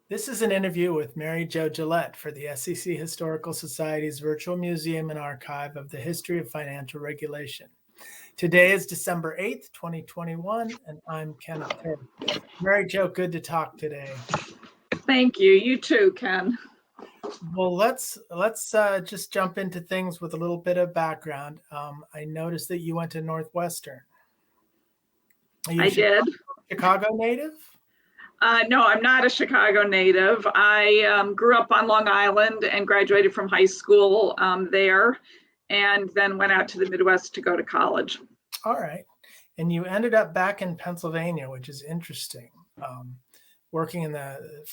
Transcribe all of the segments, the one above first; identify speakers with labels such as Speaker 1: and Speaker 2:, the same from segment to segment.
Speaker 1: This is an interview with Merri Jo Gillette for the SEC Historical Society's Virtual Museum and Archive of the History of Financial Regulation. Today is December 8th, 2021, and I'm Kenneth Hibb. Merri Jo, good to talk today.
Speaker 2: Thank you. You too, Ken.
Speaker 1: Well, let's just jump into things with a little bit of background. I noticed that you went to Northwestern.
Speaker 2: I did.
Speaker 1: Chicago native?
Speaker 2: No, I'm not a Chicago native. I grew up on Long Island and graduated from high school there, and then went out to the Midwest to go to college.
Speaker 1: All right. And you ended up back in Pennsylvania, which is interesting. Working in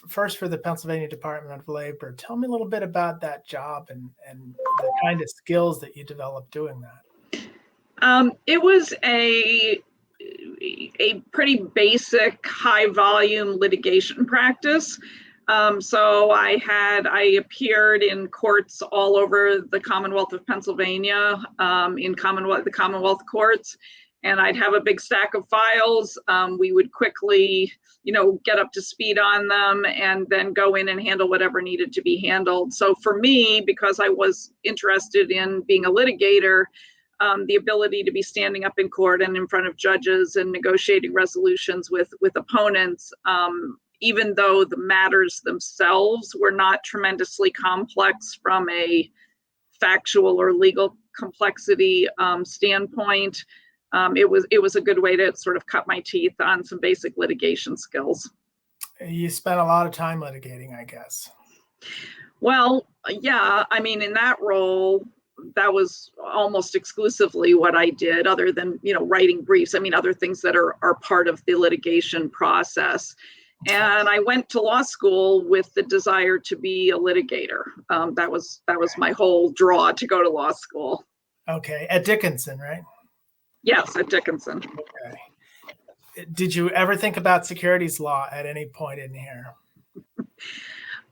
Speaker 1: first for the Pennsylvania Department of Labor. Tell me a little bit about that job and the kind of skills that you developed doing that.
Speaker 2: It was a pretty basic high volume litigation practice. So I appeared in courts all over the Commonwealth of Pennsylvania, in the Commonwealth courts, and I'd have a big stack of files. We would quickly, get up to speed on them and then go in and handle whatever needed to be handled. So for me, because I was interested in being a litigator, the ability to be standing up in court and in front of judges and negotiating resolutions with opponents, even though the matters themselves were not tremendously complex from a factual or legal complexity standpoint, it was a good way to sort of cut my teeth on some basic litigation skills.
Speaker 1: You spent a lot of time litigating, I guess.
Speaker 2: Well, yeah, I mean, in that role, that was almost exclusively what I did, other than, writing briefs. I mean, other things that are part of the litigation process. And I went to law school with the desire to be a litigator. That was my whole draw to go to law school.
Speaker 1: Okay, at Dickinson, right?
Speaker 2: Yes, at Dickinson.
Speaker 1: Okay. Did you ever think about securities law at any point in here?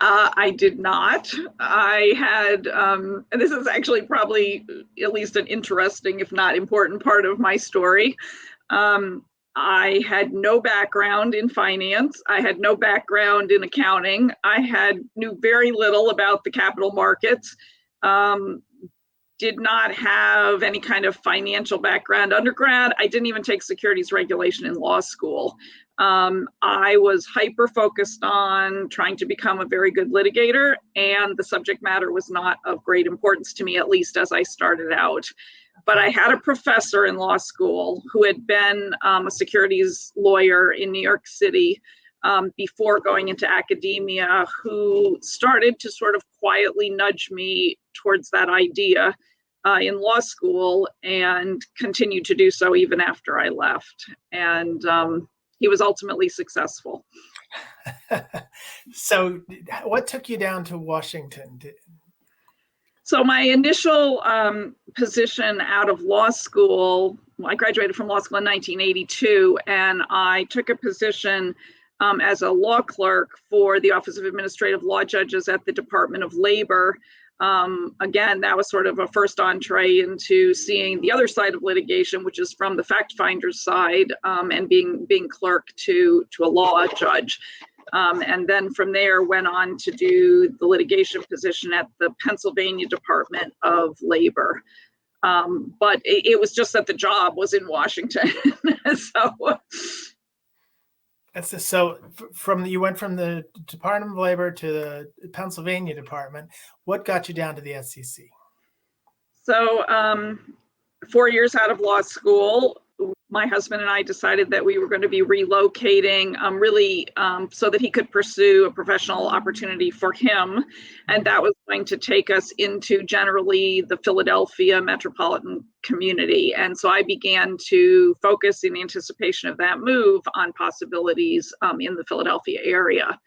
Speaker 2: I did not. I had, and this is actually probably at least an interesting, if not important part of my story. I had no background in finance. I had no background in accounting. I knew very little about the capital markets. Did not have any kind of financial background undergrad. I didn't even take securities regulation in law school. I was hyper focused on trying to become a very good litigator, and the subject matter was not of great importance to me, at least as I started out. But I had a professor in law school who had been a securities lawyer in New York City before going into academia, who started to sort of quietly nudge me towards that idea in law school, and continued to do so even after I left. And he was ultimately successful.
Speaker 1: So what took you down to Washington?
Speaker 2: So my initial position out of law school, I graduated from law school in 1982, and I took a position as a law clerk for the Office of Administrative Law Judges at the Department of Labor. Again, that was sort of a first entree into seeing the other side of litigation, which is from the fact finder's side, and being clerk to a law judge. And then from there went on to do the litigation position at the Pennsylvania Department of Labor. But it was just that the job was in Washington.
Speaker 1: So you went from the Department of Labor to the Pennsylvania Department. What got you down to the SEC?
Speaker 2: So 4 years out of law school, my husband and I decided that we were going to be relocating so that he could pursue a professional opportunity for him. And that was going to take us into generally the Philadelphia metropolitan community. And so I began to focus in anticipation of that move on possibilities in the Philadelphia area.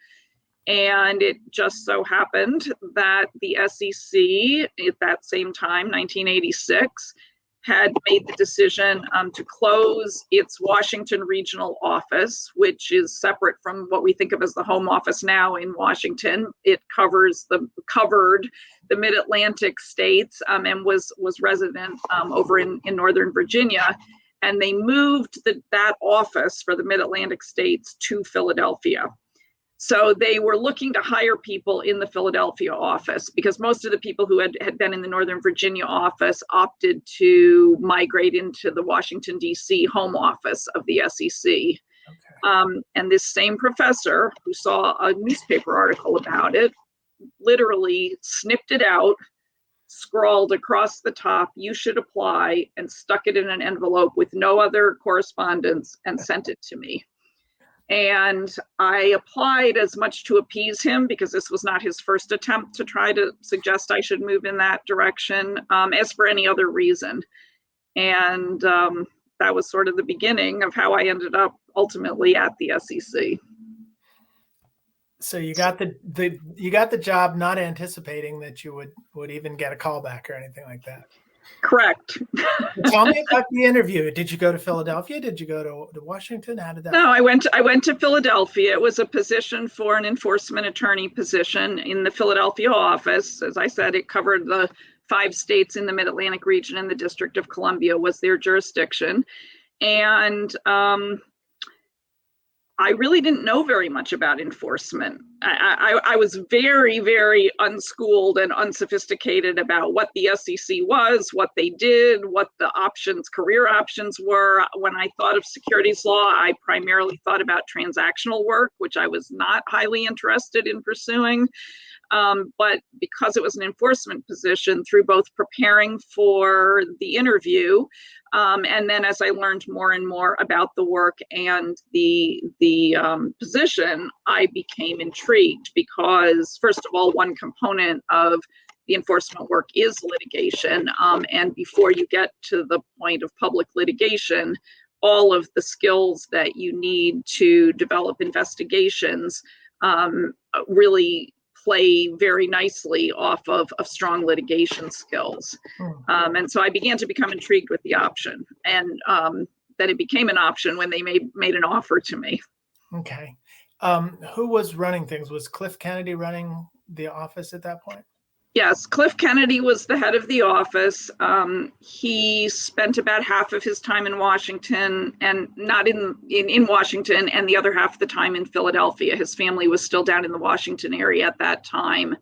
Speaker 2: And it just so happened that the SEC at that same time, 1986, had made the decision to close its Washington regional office, which is separate from what we think of as the home office now in Washington. It covered the Mid-Atlantic states and was resident over in Northern Virginia. And they moved that office for the Mid-Atlantic states to Philadelphia. So they were looking to hire people in the Philadelphia office because most of the people who had been in the Northern Virginia office opted to migrate into the Washington, D.C. home office of the SEC.
Speaker 1: Okay.
Speaker 2: And this same professor who saw a newspaper article about it literally snipped it out, scrawled across the top, "You should apply," and stuck it in an envelope with no other correspondence and sent it to me. And I applied as much to appease him because this was not his first attempt to try to suggest I should move in that direction, as for any other reason. And that was sort of the beginning of how I ended up ultimately at the SEC.
Speaker 1: So you got the job not anticipating that you would even get a call back or anything like that.
Speaker 2: Correct.
Speaker 1: Tell me about the interview. Did you go to Philadelphia? Did you go to Washington? How did that
Speaker 2: No,
Speaker 1: work?
Speaker 2: I went to Philadelphia. It was a position for an enforcement attorney position in the Philadelphia office. As I said, it covered the 5 states in the Mid-Atlantic region, and the District of Columbia was their jurisdiction. And I really didn't know very much about enforcement. I was very, very unschooled and unsophisticated about what the SEC was, what they did, what the career options were. When I thought of securities law, I primarily thought about transactional work, which I was not highly interested in pursuing. But because it was an enforcement position, through both preparing for the interview, and then as I learned more and more about the work and the position, I became intrigued because, first of all, one component of the enforcement work is litigation. And before you get to the point of public litigation, all of the skills that you need to develop investigations really play very nicely off of strong litigation skills. And so I began to become intrigued with the option, and then it became an option when they made an offer to me.
Speaker 1: Okay. Who was running things? Was Cliff Kennedy running the office at that point?
Speaker 2: Yes, Cliff Kennedy was the head of the office. He spent about half of his time in Washington, and not in Washington, and the other half of the time in Philadelphia. His family was still down in the Washington area at that time.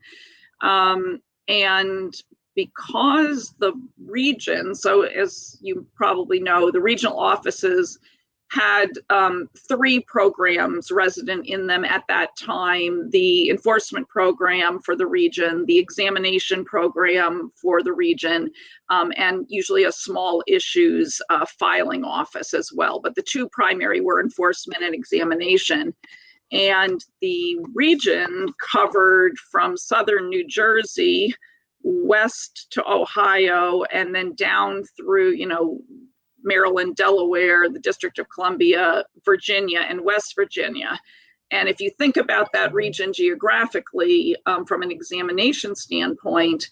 Speaker 2: And because the region, so as you probably know, the regional offices had 3 programs resident in them at that time: the enforcement program for the region, the examination program for the region, and usually a small issues filing office as well. But the 2 primary were enforcement and examination. And the region covered from southern New Jersey west to Ohio, and then down through, Maryland, Delaware, the District of Columbia, Virginia, and West Virginia. And if you think about that region geographically, from an examination standpoint,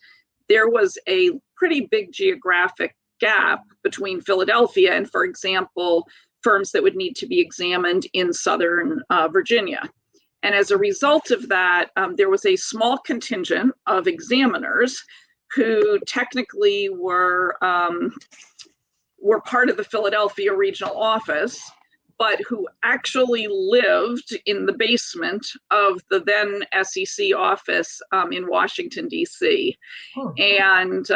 Speaker 2: there was a pretty big geographic gap between Philadelphia and, for example, firms that would need to be examined in Southern Virginia. And as a result of that, there was a small contingent of examiners who technically were part of the Philadelphia regional office, but who actually lived in the basement of the then SEC office in Washington, D.C. And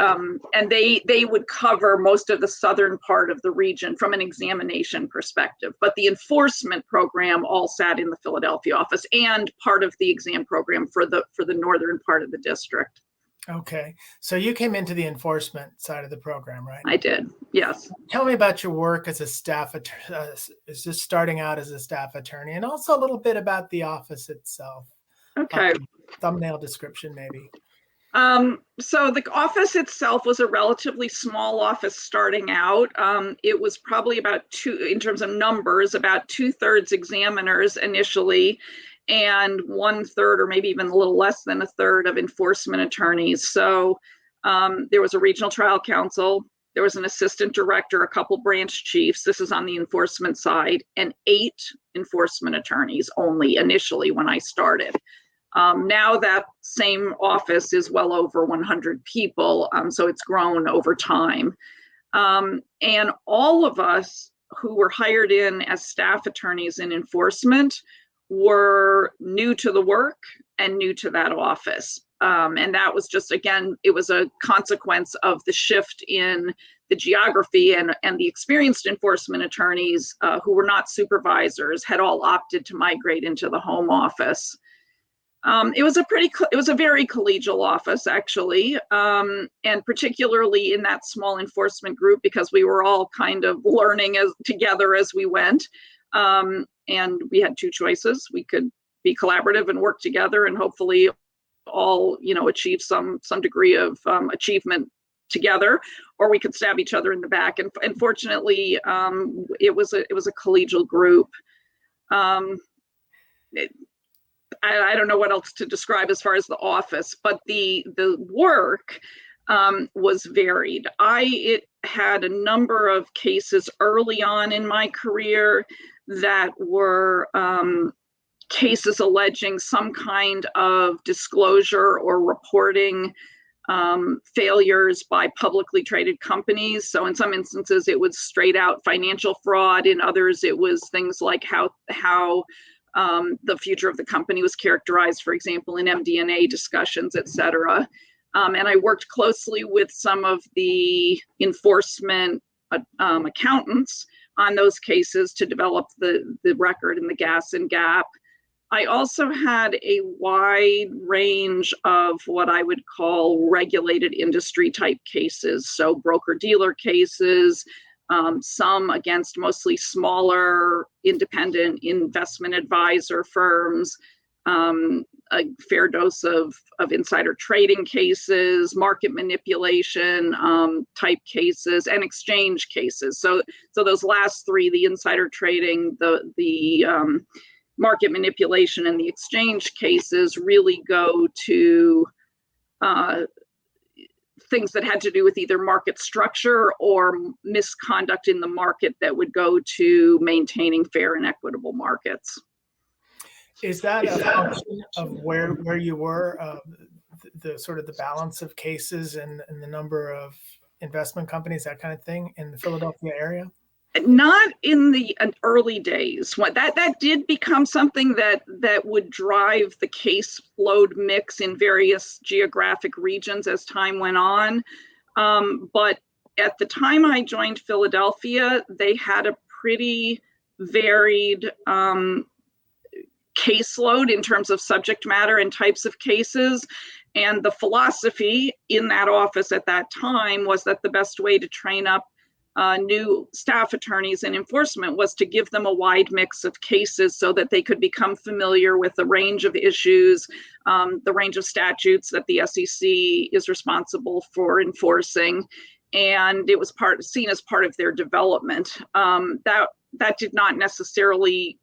Speaker 2: they would cover most of the southern part of the region from an examination perspective. But the enforcement program all sat in the Philadelphia office, and part of the exam program for the northern part of the district.
Speaker 1: Okay. So you came into the enforcement side of the program, right?
Speaker 2: I did, yes.
Speaker 1: Tell me about your work as a staff attorney. Is this starting out as a staff attorney, and also a little bit about the office itself?
Speaker 2: Okay.
Speaker 1: Thumbnail description, maybe.
Speaker 2: So the office itself was a relatively small office starting out. It was probably about 2, in terms of numbers, about 2/3 examiners initially, and 1/3, or maybe even a little less than 1/3, of enforcement attorneys. So there was a regional trial counsel, there was an assistant director, a couple branch chiefs, this is on the enforcement side, and 8 enforcement attorneys only initially when I started. Now that same office is well over 100 people, so it's grown over time. And all of us who were hired in as staff attorneys in enforcement were new to the work and new to that office. And that was just, again, it was a consequence of the shift in the geography, and the experienced enforcement attorneys who were not supervisors had all opted to migrate into the home office. It was a very collegial office, actually, and particularly in that small enforcement group, because we were all kind of learning together as we went. And we had two choices. We could be collaborative and work together and hopefully all, achieve some degree of achievement together, or we could stab each other in the back. And fortunately, it was a collegial group. I don't know what else to describe as far as the office, but the work was varied. It had a number of cases early on in my career that were cases alleging some kind of disclosure or reporting failures by publicly traded companies. So in some instances, it was straight out financial fraud. In others, it was things like how the future of the company was characterized, for example, in MD&A discussions, et cetera. And I worked closely with some of the enforcement accountants on those cases to develop the record and the gas and gap. I also had a wide range of what I would call regulated industry type cases. So broker-dealer cases, some against mostly smaller independent investment advisor firms, a fair dose of insider trading cases, market manipulation type cases, and exchange cases. So those last three, the insider trading, the market manipulation, and the exchange cases, really go to things that had to do with either market structure or misconduct in the market that would go to maintaining fair and equitable markets.
Speaker 1: Is that a function of where you were, the sort of the balance of cases and the number of investment companies, that kind of thing, in the Philadelphia area?
Speaker 2: Not in the early days. That did become something that would drive the caseload mix in various geographic regions as time went on. But at the time I joined Philadelphia, they had a pretty varied caseload in terms of subject matter and types of cases. And the philosophy in that office at that time was that the best way to train up new staff attorneys in enforcement was to give them a wide mix of cases so that they could become familiar with the range of issues, the range of statutes that the SEC is responsible for enforcing. And it was seen as part of their development. That did not necessarily,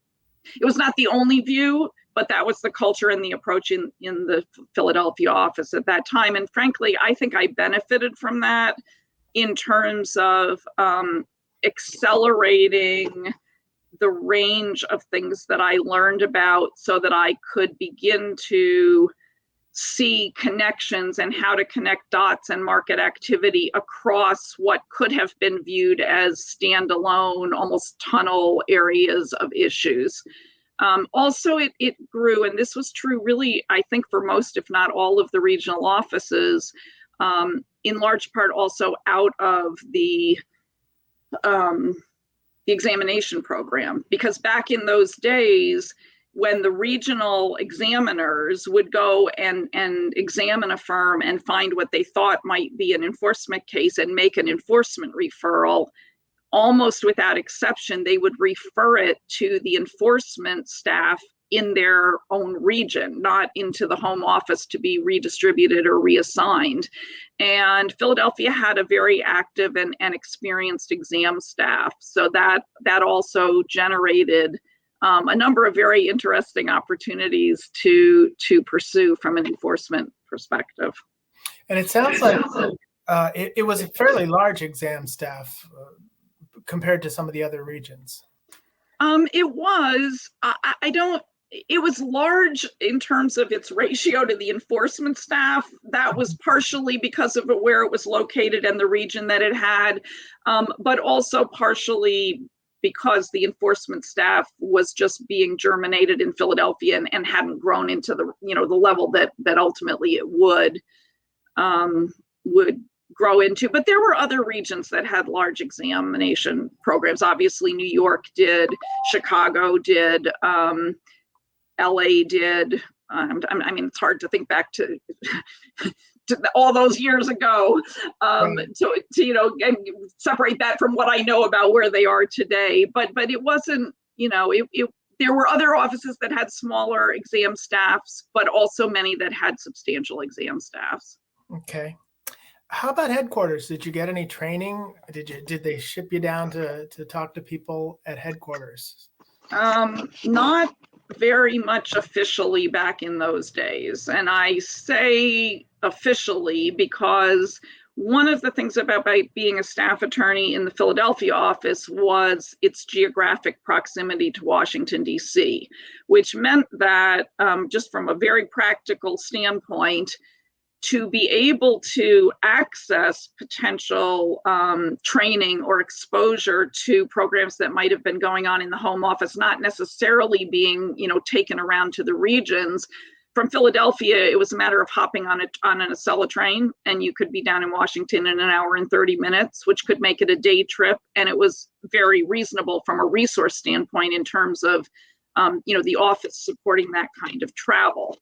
Speaker 2: it was not the only view, but that was the culture and the approach in the Philadelphia office at that time. And frankly, I think I benefited from that in terms of accelerating the range of things that I learned about so that I could begin to see connections and how to connect dots and market activity across what could have been viewed as standalone, almost tunnel areas of issues. Also, it grew, and this was true really, I think, for most, if not all, of the regional offices, in large part also out of the examination program. Because back in those days, when the regional examiners would go and examine a firm and find what they thought might be an enforcement case and make an enforcement referral, almost without exception, they would refer it to the enforcement staff in their own region, not into the home office to be redistributed or reassigned. And Philadelphia had a very active and experienced exam staff. So that also generated a number of very interesting opportunities to pursue from an enforcement perspective.
Speaker 1: And it sounds like it was a fairly large exam staff compared to some of the other regions.
Speaker 2: It was. It was large in terms of its ratio to the enforcement staff. That was partially because of where it was located and the region that it had, but also partially because the enforcement staff was just being germinated in Philadelphia and hadn't grown into the, the level that ultimately it would grow into. But there were other regions that had large examination programs. Obviously, New York did, Chicago did, LA did. I mean, it's hard to think back to all those years ago, to and separate that from what I know about where they are today. But it wasn't, there were other offices that had smaller exam staffs, but also many that had substantial exam staffs.
Speaker 1: Okay. How about headquarters? Did you get any training? Did they ship you down to talk to people at headquarters?
Speaker 2: Not very much officially back in those days. And I say officially because one of the things about being a staff attorney in the Philadelphia office was its geographic proximity to Washington, D.C., which meant that just from a very practical standpoint, to be able to access potential training or exposure to programs that might have been going on in the home office, not necessarily being, taken around to the regions. From Philadelphia, it was a matter of hopping on an Acela train, and you could be down in Washington in an hour and 30 minutes, which could make it a day trip. And it was very reasonable from a resource standpoint in terms of, the office supporting that kind of travel.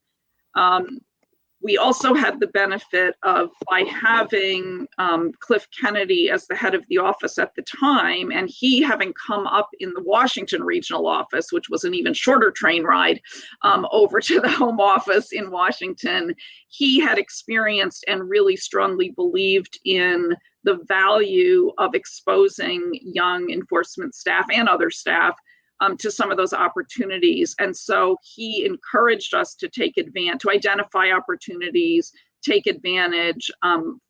Speaker 2: We also had the benefit of, by having Cliff Kennedy as the head of the office at the time, and he having come up in the Washington regional office, which was an even shorter train ride over to the home office in Washington, he had experienced and really strongly believed in the value of exposing young enforcement staff and other staff to some of those opportunities. And so he encouraged us to to identify opportunities, take advantage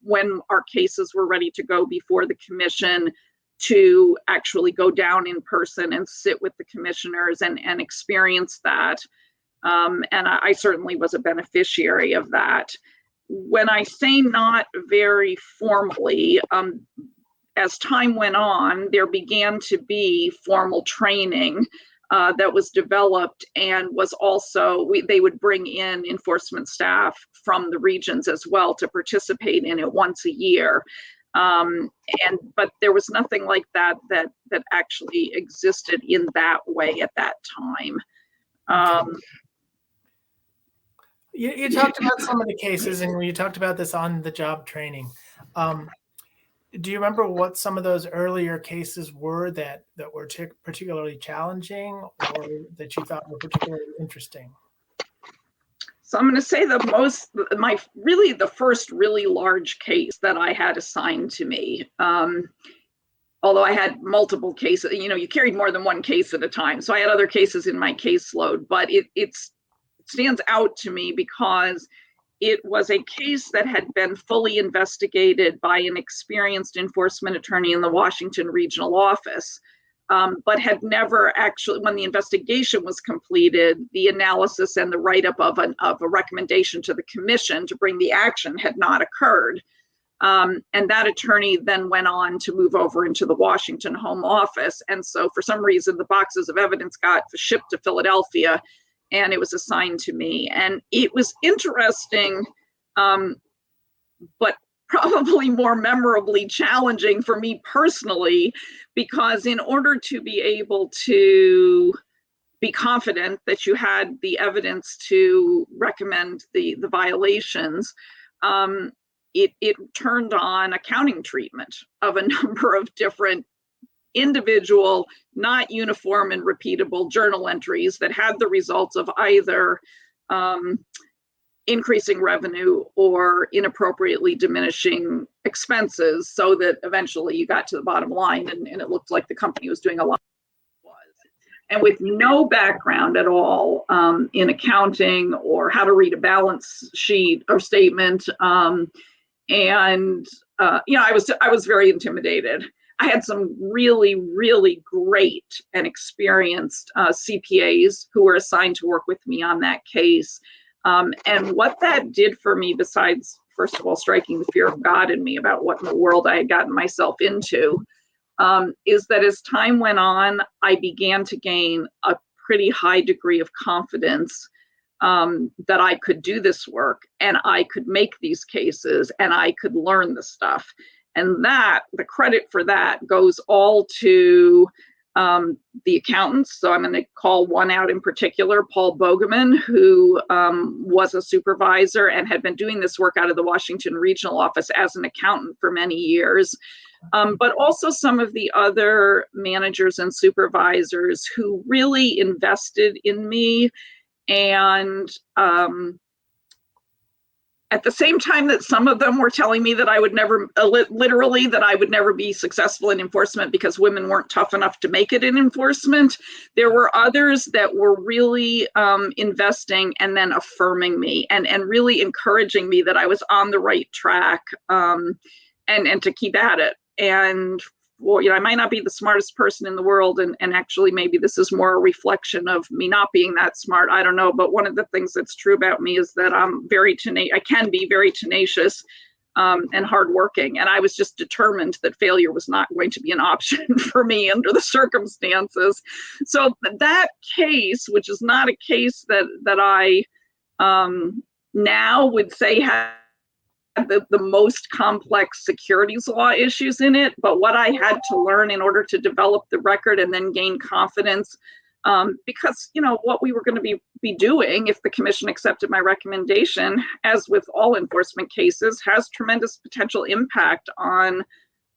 Speaker 2: when our cases were ready to go before the commission, to actually go down in person and sit with the commissioners and experience that. And I certainly was a beneficiary of that. When I say not very formally, as time went on, there began to be formal training that was developed, and was also, they would bring in enforcement staff from the regions as well to participate in it once a year. But there was nothing like that actually existed in that way at that time.
Speaker 1: You talked about some of the cases, and you talked about this on-the-job training. Do you remember what some of those earlier cases were that were particularly challenging, or that you thought were particularly interesting?
Speaker 2: So I'm going to say the first really large case that I had assigned to me, although I had multiple cases, you carried more than one case at a time. So I had other cases in my caseload, but it stands out to me because it was a case that had been fully investigated by an experienced enforcement attorney in the Washington regional office, but had never actually, when the investigation was completed, the analysis and the write-up of a recommendation to the commission to bring the action had not occurred. And that attorney then went on to move over into the Washington home office. And so for some reason, the boxes of evidence got shipped to Philadelphia, and it was assigned to me. And it was interesting, but probably more memorably challenging for me personally, because in order to be able to be confident that you had the evidence to recommend the violations, it turned on accounting treatment of a number of different individual, not uniform and repeatable journal entries that had the results of either increasing revenue or inappropriately diminishing expenses, so that eventually you got to the bottom line and it looked like the company was doing a lot. And with no background at all in accounting or how to read a balance sheet or statement, I was very intimidated. I had some really, really great and experienced CPAs who were assigned to work with me on that case. And what that did for me, besides, first of all, striking the fear of God in me about what in the world I had gotten myself into, is that as time went on, I began to gain a pretty high degree of confidence that I could do this work and I could make these cases and I could learn the stuff. And that, the credit for that goes all to the accountants. So I'm going to call one out in particular, Paul Bogeman, who was a supervisor and had been doing this work out of the Washington Regional Office as an accountant for many years. But also some of the other managers and supervisors who really invested in me. And at the same time that some of them were telling me that I would never, literally, that I would never be successful in enforcement because women weren't tough enough to make it in enforcement, there were others that were really investing and then affirming me and really encouraging me that I was on the right track and to keep at it. And well, I might not be the smartest person in the world, and actually maybe this is more a reflection of me not being that smart. I don't know, but one of the things that's true about me is that I'm very tenacious. I can be very tenacious and hardworking, and I was just determined that failure was not going to be an option for me under the circumstances. So that case, which is not a case that I now would say has the most complex securities law issues in it, but what I had to learn in order to develop the record and then gain confidence, because what we were going to be doing if the commission accepted my recommendation, as with all enforcement cases, has tremendous potential impact on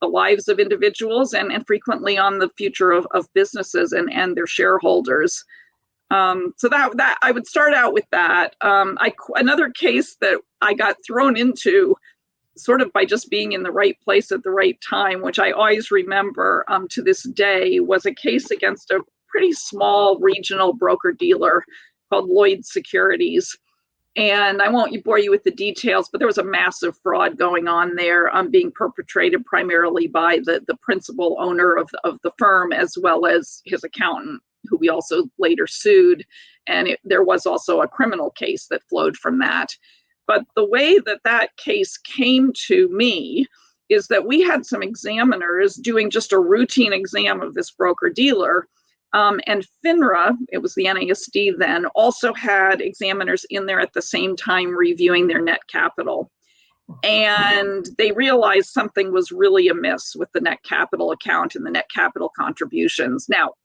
Speaker 2: the lives of individuals and frequently on the future of businesses and their shareholders. So that I would start out with that. Another case that I got thrown into sort of by just being in the right place at the right time, which I always remember to this day, was a case against a pretty small regional broker-dealer called Lloyd Securities. And I won't bore you with the details, but there was a massive fraud going on there, being perpetrated primarily by the principal owner of the firm, as well as his accountant, who we also later sued. And there was also a criminal case that flowed from that. But the way that case came to me is that we had some examiners doing just a routine exam of this broker-dealer. And FINRA, it was the NASD then, also had examiners in there at the same time reviewing their net capital. And they realized something was really amiss with the net capital account and the net capital contributions. Now,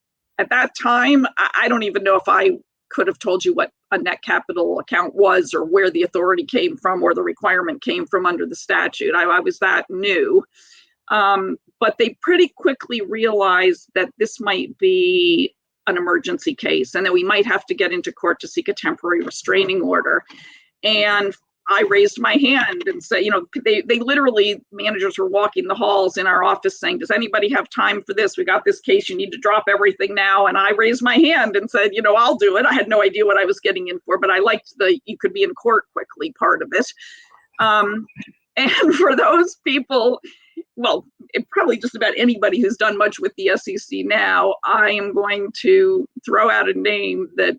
Speaker 2: at that time, I don't even know if I could have told you what a net capital account was or where the authority came from or the requirement came from under the statute. I was that new. But they pretty quickly realized that this might be an emergency case and that we might have to get into court to seek a temporary restraining order. And I raised my hand and said, they literally, managers were walking the halls in our office saying, does anybody have time for this? We got this case, you need to drop everything now. And I raised my hand and said, I'll do it. I had no idea what I was getting in for, but I liked you could be in court quickly part of it. And for those people, well, probably just about anybody who's done much with the SEC now, I am going to throw out a name that,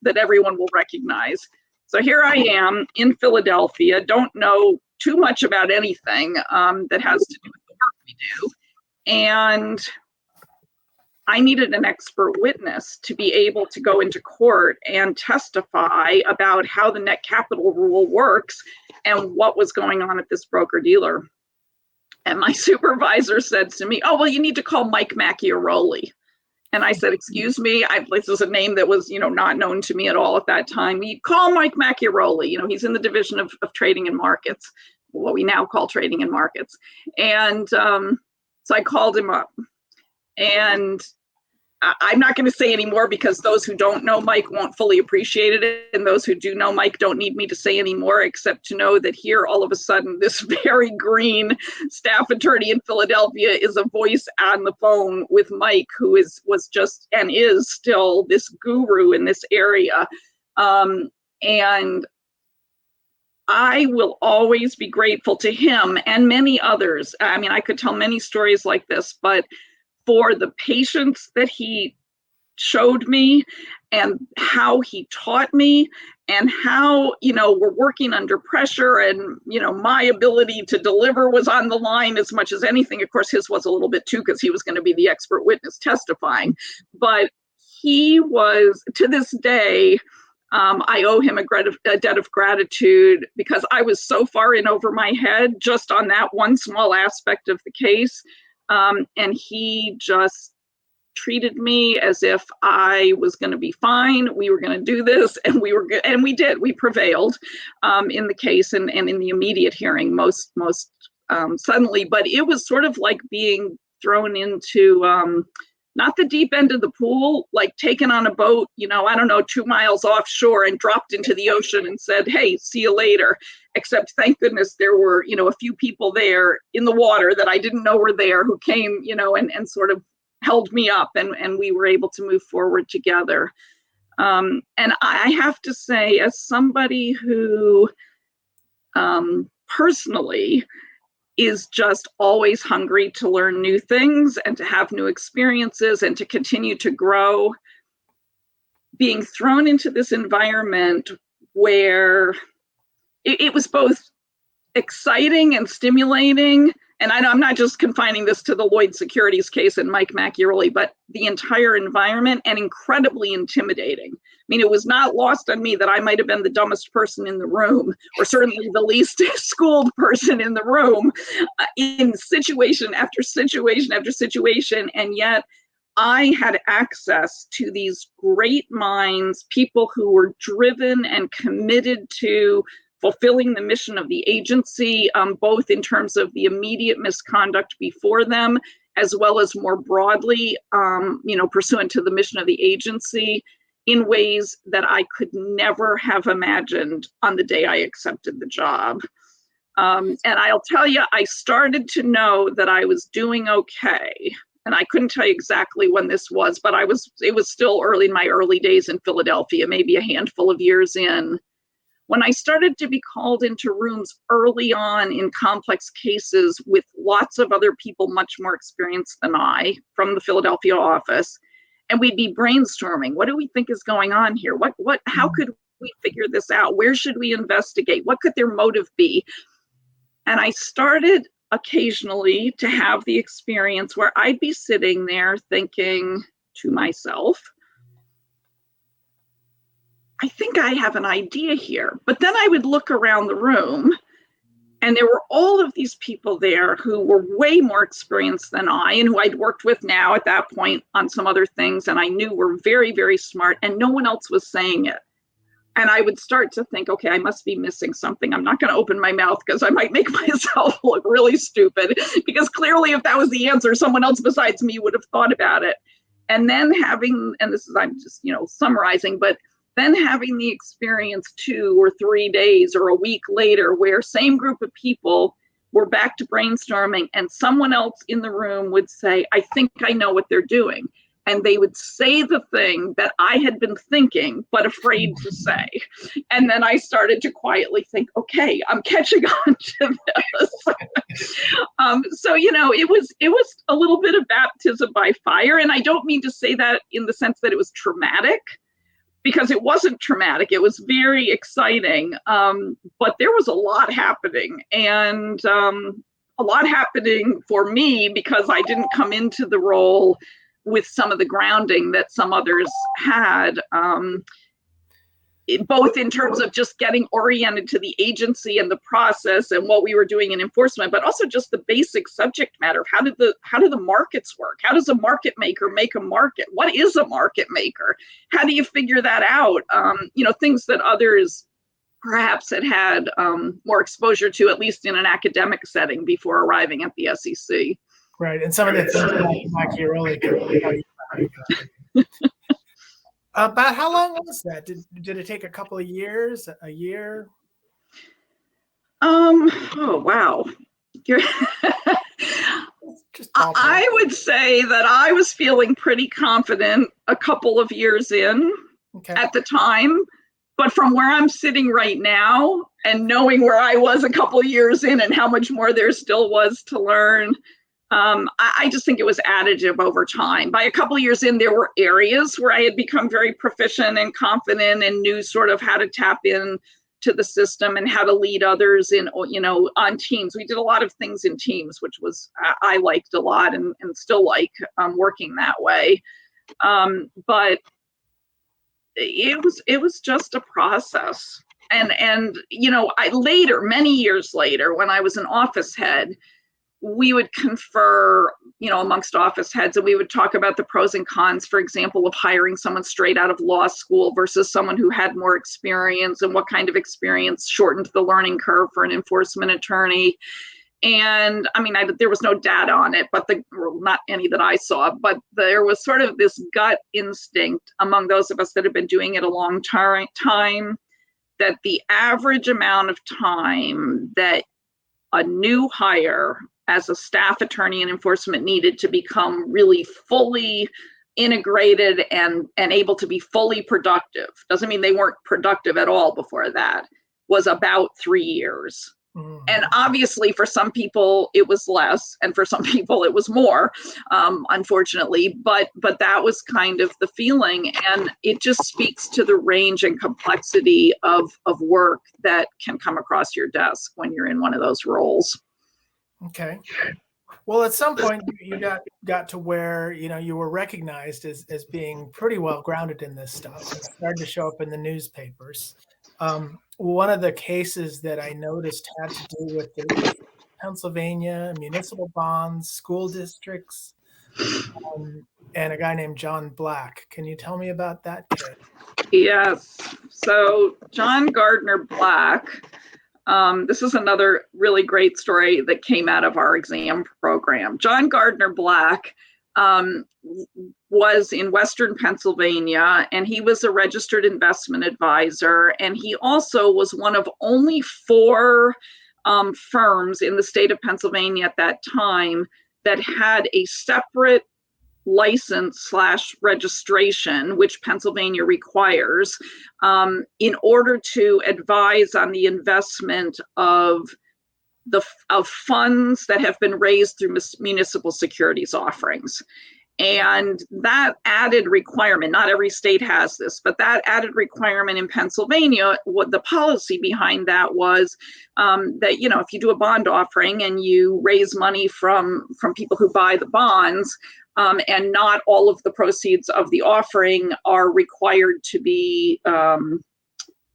Speaker 2: that everyone will recognize. So here I am in Philadelphia, don't know too much about anything that has to do with the work we do. And I needed an expert witness to be able to go into court and testify about how the net capital rule works and what was going on at this broker-dealer. And my supervisor said to me, oh, well, you need to call Mike Macchiaroli. And I said, excuse me, this is a name that was, not known to me at all at that time. You call Mike Macchiaroli, he's in the division of trading and markets, what we now call trading and markets. And so I called him up. And I'm not going to say any more because those who don't know Mike won't fully appreciate it. And those who do know Mike don't need me to say any more, except to know that here, all of a sudden, this very green staff attorney in Philadelphia is a voice on the phone with Mike, who was just and is still this guru in this area. And I will always be grateful to him and many others. I mean, I could tell many stories like this, but for the patience that he showed me, and how he taught me, and how, we're working under pressure, and, my ability to deliver was on the line as much as anything. Of course, his was a little bit too, because he was going to be the expert witness testifying. But he was, to this day, I owe him a debt of gratitude, because I was so far in over my head just on that one small aspect of the case. And he just treated me as if I was going to be fine. We were going to do this, and we did. We prevailed in the case and in the immediate hearing most suddenly. But it was sort of like being thrown into not the deep end of the pool, like taken on a boat, 2 miles offshore, and dropped into the ocean and said, "Hey, see you later." Except, thank goodness, there were, a few people there in the water that I didn't know were there, who came, and sort of held me up, and we were able to move forward together. And I have to say, as somebody who personally is just always hungry to learn new things and to have new experiences and to continue to grow, being thrown into this environment where it was both exciting and stimulating. And I'm not just confining this to the Lloyd Securities case and Mike Machiavelli, but the entire environment, and incredibly intimidating. I mean, it was not lost on me that I might have been the dumbest person in the room, or certainly the least schooled person in the room, in situation after situation after situation. And yet I had access to these great minds, people who were driven and committed to fulfilling the mission of the agency, both in terms of the immediate misconduct before them, as well as more broadly, pursuant to the mission of the agency, in ways that I could never have imagined on the day I accepted the job. And I'll tell you, I started to know that I was doing okay. And I couldn't tell you exactly when this was, but it was still early in my early days in Philadelphia, maybe a handful of years in, when I started to be called into rooms early on in complex cases with lots of other people much more experienced than I from the Philadelphia office. And we'd be brainstorming. What do we think is going on here? How could we figure this out? Where should we investigate? What could their motive be? And I started occasionally to have the experience where I'd be sitting there thinking to myself, I think I have an idea here. But then I would look around the room, and there were all of these people there who were way more experienced than I, and who I'd worked with now at that point on some other things, and I knew were very, very smart, and no one else was saying it. And I would start to think, okay, I must be missing something. I'm not going to open my mouth because I might make myself look really stupid, because clearly if that was the answer, someone else besides me would have thought about it. And then and this is, I'm just, summarizing, but then having the experience 2 or 3 days or a week later, where same group of people were back to brainstorming, and someone else in the room would say, I think I know what they're doing. And they would say the thing that I had been thinking, but afraid to say. And then I started to quietly think, okay, I'm catching on to this. So, it was a little bit of baptism by fire. And I don't mean to say that in the sense that it was traumatic, because it wasn't traumatic. It was very exciting. But there was a lot happening, and a lot happening for me, because I didn't come into the role with some of the grounding that some others had, both in terms of just getting oriented to the agency and the process and what we were doing in enforcement, but also just the basic subject matter of how do the markets work? How does a market maker make a market? What is a market maker? How do you figure that out? Things that others perhaps had more exposure to, at least in an academic setting, before arriving at the SEC.
Speaker 1: Right, and some of the things like Machiavelli. About how long was that? Did it take a couple of years, a year?
Speaker 2: Oh wow. I would say that I was feeling pretty confident a couple of years in at the time, but from where I'm sitting right now and knowing where I was a couple of years in and how much more there still was to learn, I just think it was additive over time. By a couple of years in, there were areas where I had become very proficient and confident and knew sort of how to tap in to the system and how to lead others in, on teams. We did a lot of things in teams, which was, I liked a lot and still like working that way. But it was just a process. And many years later, when I was an office head, we would confer, amongst office heads, and we would talk about the pros and cons, for example, of hiring someone straight out of law school versus someone who had more experience, and what kind of experience shortened the learning curve for an enforcement attorney. And I mean, there was no data on it, but not any that I saw, but there was sort of this gut instinct among those of us that have been doing it a long time, that the average amount of time that a new hire as a staff attorney in enforcement needed to become really fully integrated and able to be fully productive, doesn't mean they weren't productive at all before that, was about 3 years. Mm-hmm. And obviously for some people it was less, and for some people it was more, unfortunately, but that was kind of the feeling. And it just speaks to the range and complexity of work that can come across your desk when you're in one of those roles.
Speaker 1: Okay. Well, at some point you got to where, you were recognized as being pretty well grounded in this stuff. It started to show up in the newspapers. One of the cases that I noticed had to do with the Pennsylvania municipal bonds, school districts, and a guy named John Black. Can you tell me about that case?
Speaker 2: Yes. So John Gardner Black, this is another really great story that came out of our exam program. John Gardner Black was in Western Pennsylvania, and he was a registered investment advisor. And he also was one of only 4 firms in the state of Pennsylvania at that time that had a separate license/registration, which Pennsylvania requires, in order to advise on the investment of funds that have been raised through municipal securities offerings. And that added requirement, not every state has this, but that added requirement in Pennsylvania, what the policy behind that was that, if you do a bond offering and you raise money from people who buy the bonds, and not all of the proceeds of the offering are required to be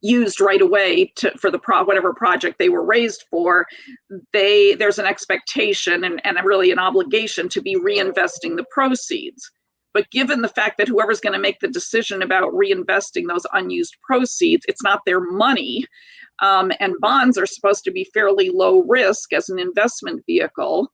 Speaker 2: used right away for whatever project they were raised for, there's an expectation and really an obligation to be reinvesting the proceeds. But given the fact that whoever's going to make the decision about reinvesting those unused proceeds, it's not their money, and bonds are supposed to be fairly low risk as an investment vehicle,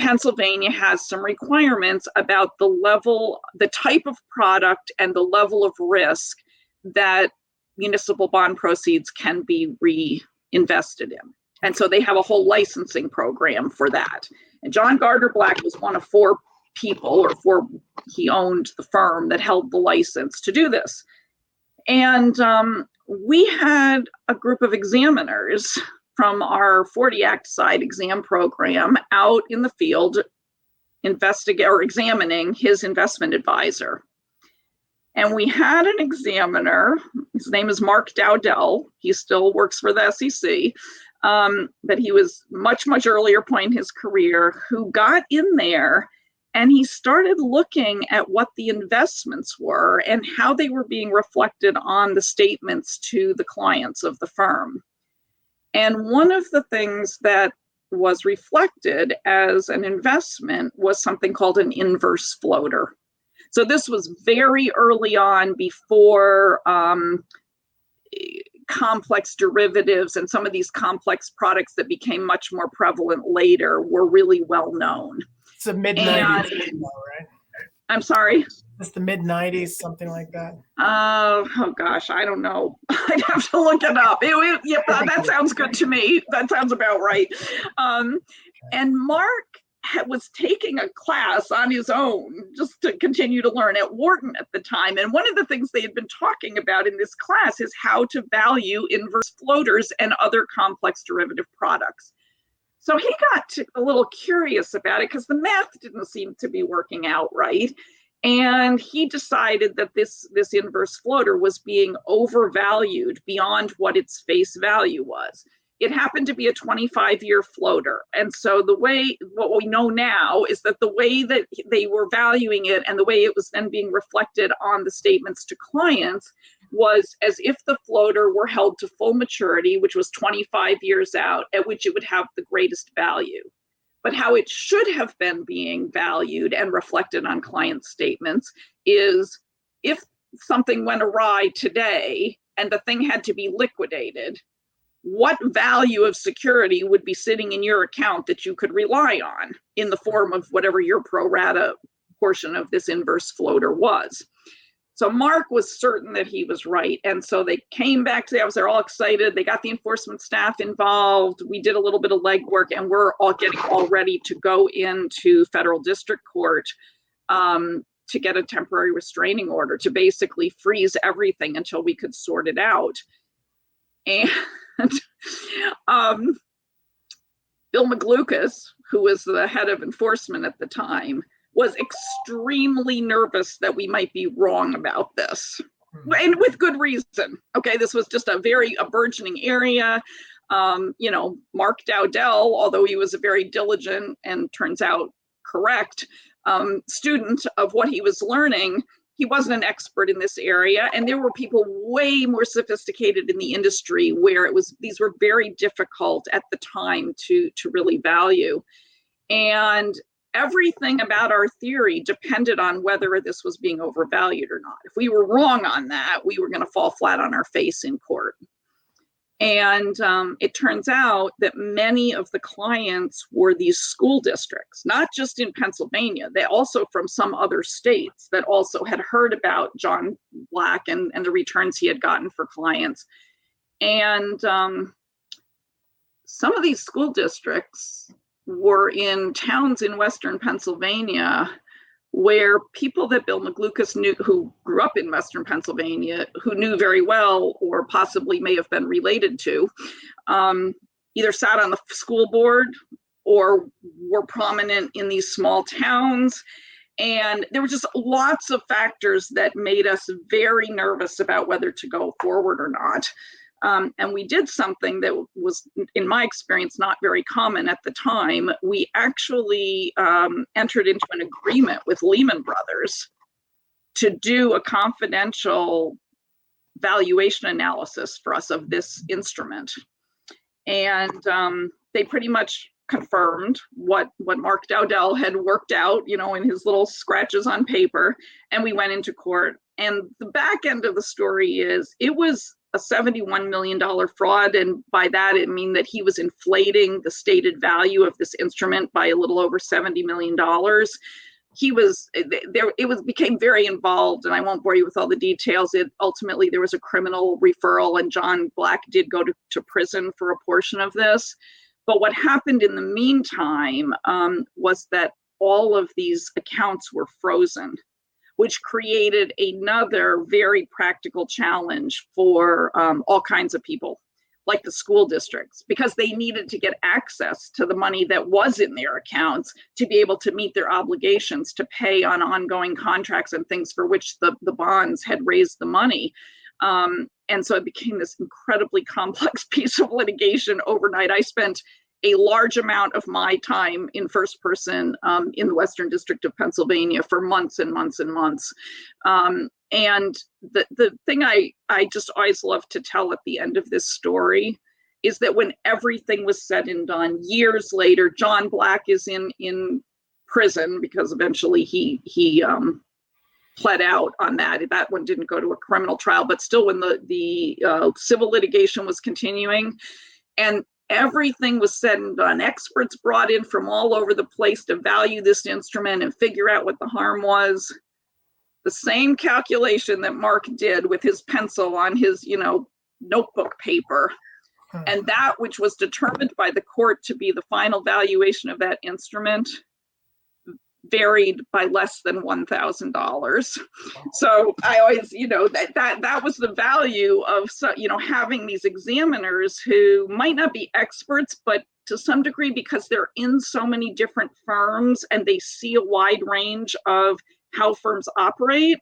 Speaker 2: Pennsylvania has some requirements about the type of product and the level of risk that municipal bond proceeds can be reinvested in. And so they have a whole licensing program for that. And John Gardner Black was one of 4 people, he owned the firm that held the license to do this. And we had a group of examiners from our 40 Act side exam program out in the field examining his investment advisor. And we had an examiner, his name is Mark Dowdell. He still works for the SEC, but he was much earlier point in his career, who got in there and he started looking at what the investments were and how they were being reflected on the statements to the clients of the firm. And one of the things that was reflected as an investment was something called an inverse floater. So this was very early on, before complex derivatives and some of these complex products that became much more prevalent later were really well known.
Speaker 1: It's the mid-90s, right?
Speaker 2: I'm sorry?
Speaker 1: It's the mid-90s, something like that.
Speaker 2: Oh gosh, I don't know. I'd have to look it up. That sounds good to me. That sounds about right. And Mark was taking a class on his own just to continue to learn at Wharton at the time. And one of the things they had been talking about in this class is how to value inverse floaters and other complex derivative products. So he got a little curious about it because the math didn't seem to be working out right. And he decided that this inverse floater was being overvalued beyond what its face value was. It happened to be a 25-year floater. And so what we know now is that the way that they were valuing it and the way it was then being reflected on the statements to clients was as if the floater were held to full maturity, which was 25 years out, at which it would have the greatest value. But how it should have been being valued and reflected on client statements is if something went awry today and the thing had to be liquidated, what value of security would be sitting in your account that you could rely on in the form of whatever your pro rata portion of this inverse floater was. So Mark was certain that he was right. And so they came back to the office, they're all excited. They got the enforcement staff involved. We did a little bit of legwork and we're all getting all ready to go into federal district court to get a temporary restraining order to basically freeze everything until we could sort it out. And Bill McLucas, who was the head of enforcement at the time, was extremely nervous that we might be wrong about this, and with good reason. Okay, this was just a burgeoning area. Mark Dowdell, although he was a very diligent and turns out correct student of what he was learning, he wasn't an expert in this area, and there were people way more sophisticated in the industry where these were very difficult at the time to really value. And everything about our theory depended on whether this was being overvalued or not. If we were wrong on that, we were going to fall flat on our face in court. And it turns out that many of the clients were these school districts, not just in Pennsylvania, they also from some other states that also had heard about John Black and the returns he had gotten for clients. And some of these school districts were in towns in Western Pennsylvania where people that Bill McLucas knew, who grew up in Western Pennsylvania, who knew very well or possibly may have been related to, either sat on the school board or were prominent in these small towns. And there were just lots of factors that made us very nervous about whether to go forward or not. And we did something that was, in my experience, not very common at the time. We actually entered into an agreement with Lehman Brothers to do a confidential valuation analysis for us of this instrument. And they pretty much confirmed what Mark Dowdell had worked out, in his little scratches on paper. And we went into court. And the back end of the story is it was a $71 million fraud. And by that, it means that he was inflating the stated value of this instrument by a little over $70 million. Became very involved, and I won't bore you with all the details. Ultimately, there was a criminal referral, and John Black did go to prison for a portion of this. But what happened in the meantime was that all of these accounts were frozen, which created another very practical challenge for all kinds of people, like the school districts, because they needed to get access to the money that was in their accounts to be able to meet their obligations to pay on ongoing contracts and things for which the bonds had raised the money. And so it became this incredibly complex piece of litigation overnight. I spent a large amount of my time in first person in the Western District of Pennsylvania for months and months and months. And the thing I just always love to tell at the end of this story is that when everything was said and done, years later, John Black is in prison because eventually he pled out on that. That one didn't go to a criminal trial, but still when the civil litigation was continuing and everything was said and done, experts brought in from all over the place to value this instrument and figure out what the harm was. The same calculation that Mark did with his pencil on his, notebook paper, and that which was determined by the court to be the final valuation of that instrument varied by less than $1,000. So I always, that was the value of, having these examiners who might not be experts, but to some degree because they're in so many different firms and they see a wide range of how firms operate.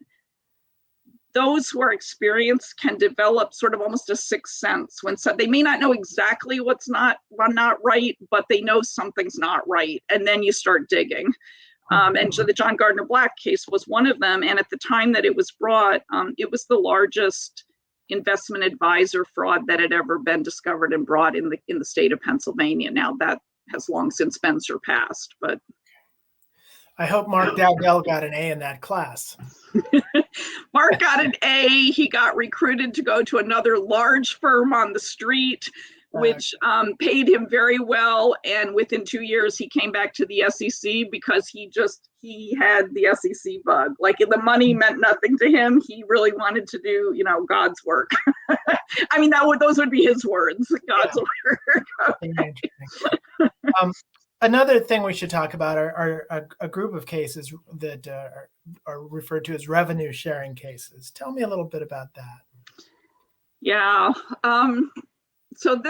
Speaker 2: Those who are experienced can develop sort of almost a sixth sense when they may not know exactly what's not right, but they know something's not right. And then you start digging. And so the John Gardner Black case was one of them. And at the time that it was brought, it was the largest investment advisor fraud that had ever been discovered and brought in the state of Pennsylvania. Now that has long since been surpassed, but
Speaker 1: I hope Mark Dowdell got an A in that class.
Speaker 2: Mark got an A. He got recruited to go to another large firm on the street, which paid him very well. And within 2 years, he came back to the SEC because he had the SEC bug. Like the money meant nothing to him. He really wanted to do, God's work. I mean, those would be his words, God's work.
Speaker 1: Another thing we should talk about are a group of cases that are referred to as revenue sharing cases. Tell me a little bit about that.
Speaker 2: Yeah. So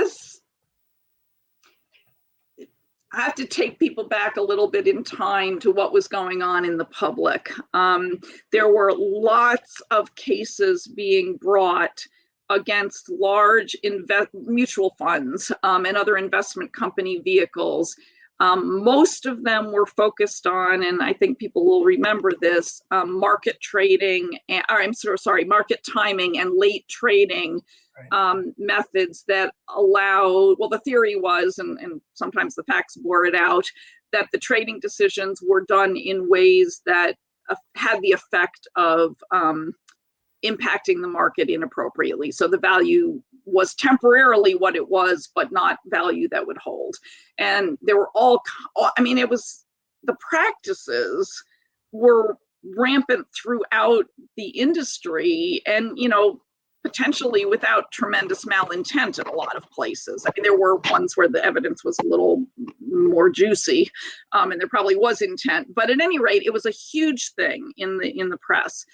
Speaker 2: I have to take people back a little bit in time to what was going on in the public. There were lots of cases being brought against large mutual funds and other investment company vehicles. Most of them were focused on, and I think people will remember this, market timing and late trading methods that allow, well, the theory was, and sometimes the facts bore it out, that the trading decisions were done in ways that had the effect of impacting the market inappropriately. So the value was temporarily what it was, but not value that would hold. And there were the practices were rampant throughout the industry and, potentially without tremendous malintent in a lot of places. I mean, there were ones where the evidence was a little more juicy, and there probably was intent. But at any rate, it was a huge thing in the press.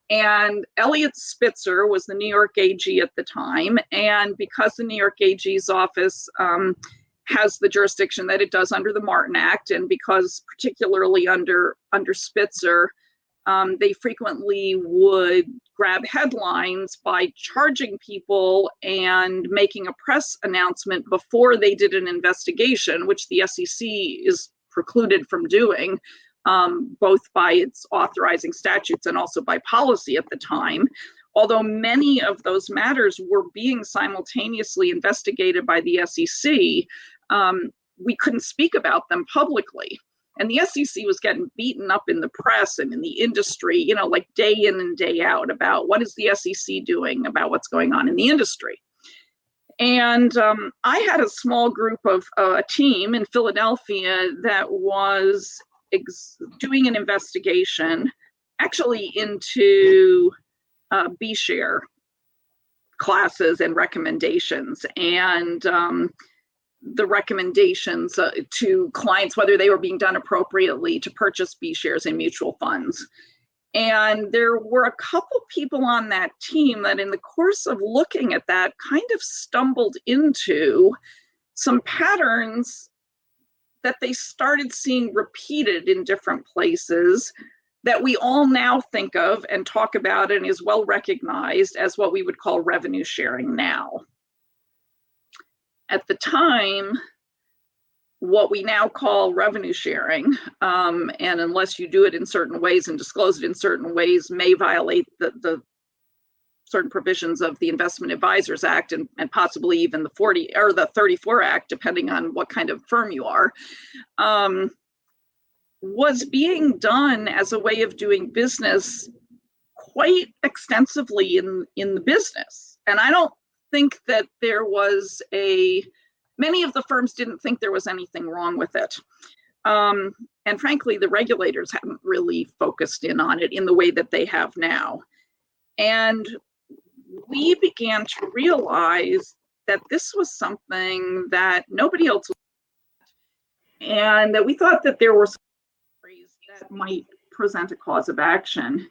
Speaker 2: And Eliot Spitzer was the New York AG at the time. And because the New York AG's office has the jurisdiction that it does under the Martin Act, and because particularly under Spitzer, they frequently would grab headlines by charging people and making a press announcement before they did an investigation, which the SEC is precluded from doing. Both by its authorizing statutes and also by policy at the time. Although many of those matters were being simultaneously investigated by the SEC, we couldn't speak about them publicly. And the SEC was getting beaten up in the press and in the industry, like day in and day out about what is the SEC doing about what's going on in the industry. And I had a small group of a team in Philadelphia that was doing an investigation actually into B-share classes and recommendations, and the recommendations to clients, whether they were being done appropriately to purchase B-shares in mutual funds. And there were a couple people on that team that in the course of looking at that kind of stumbled into some patterns that they started seeing repeated in different places that we all now think of and talk about and is well recognized as what we would call revenue sharing now. At the time, what we now call revenue sharing, and unless you do it in certain ways and disclose it in certain ways, may violate the certain provisions of the Investment Advisors Act and possibly even the 40 or the 34 Act, depending on what kind of firm you are, was being done as a way of doing business quite extensively in the business. And I don't think that there was many of the firms didn't think there was anything wrong with it. And frankly, the regulators haven't really focused in on it in the way that they have now. And we began to realize that this was something that nobody else was, and that we thought that there were some that might present a cause of action.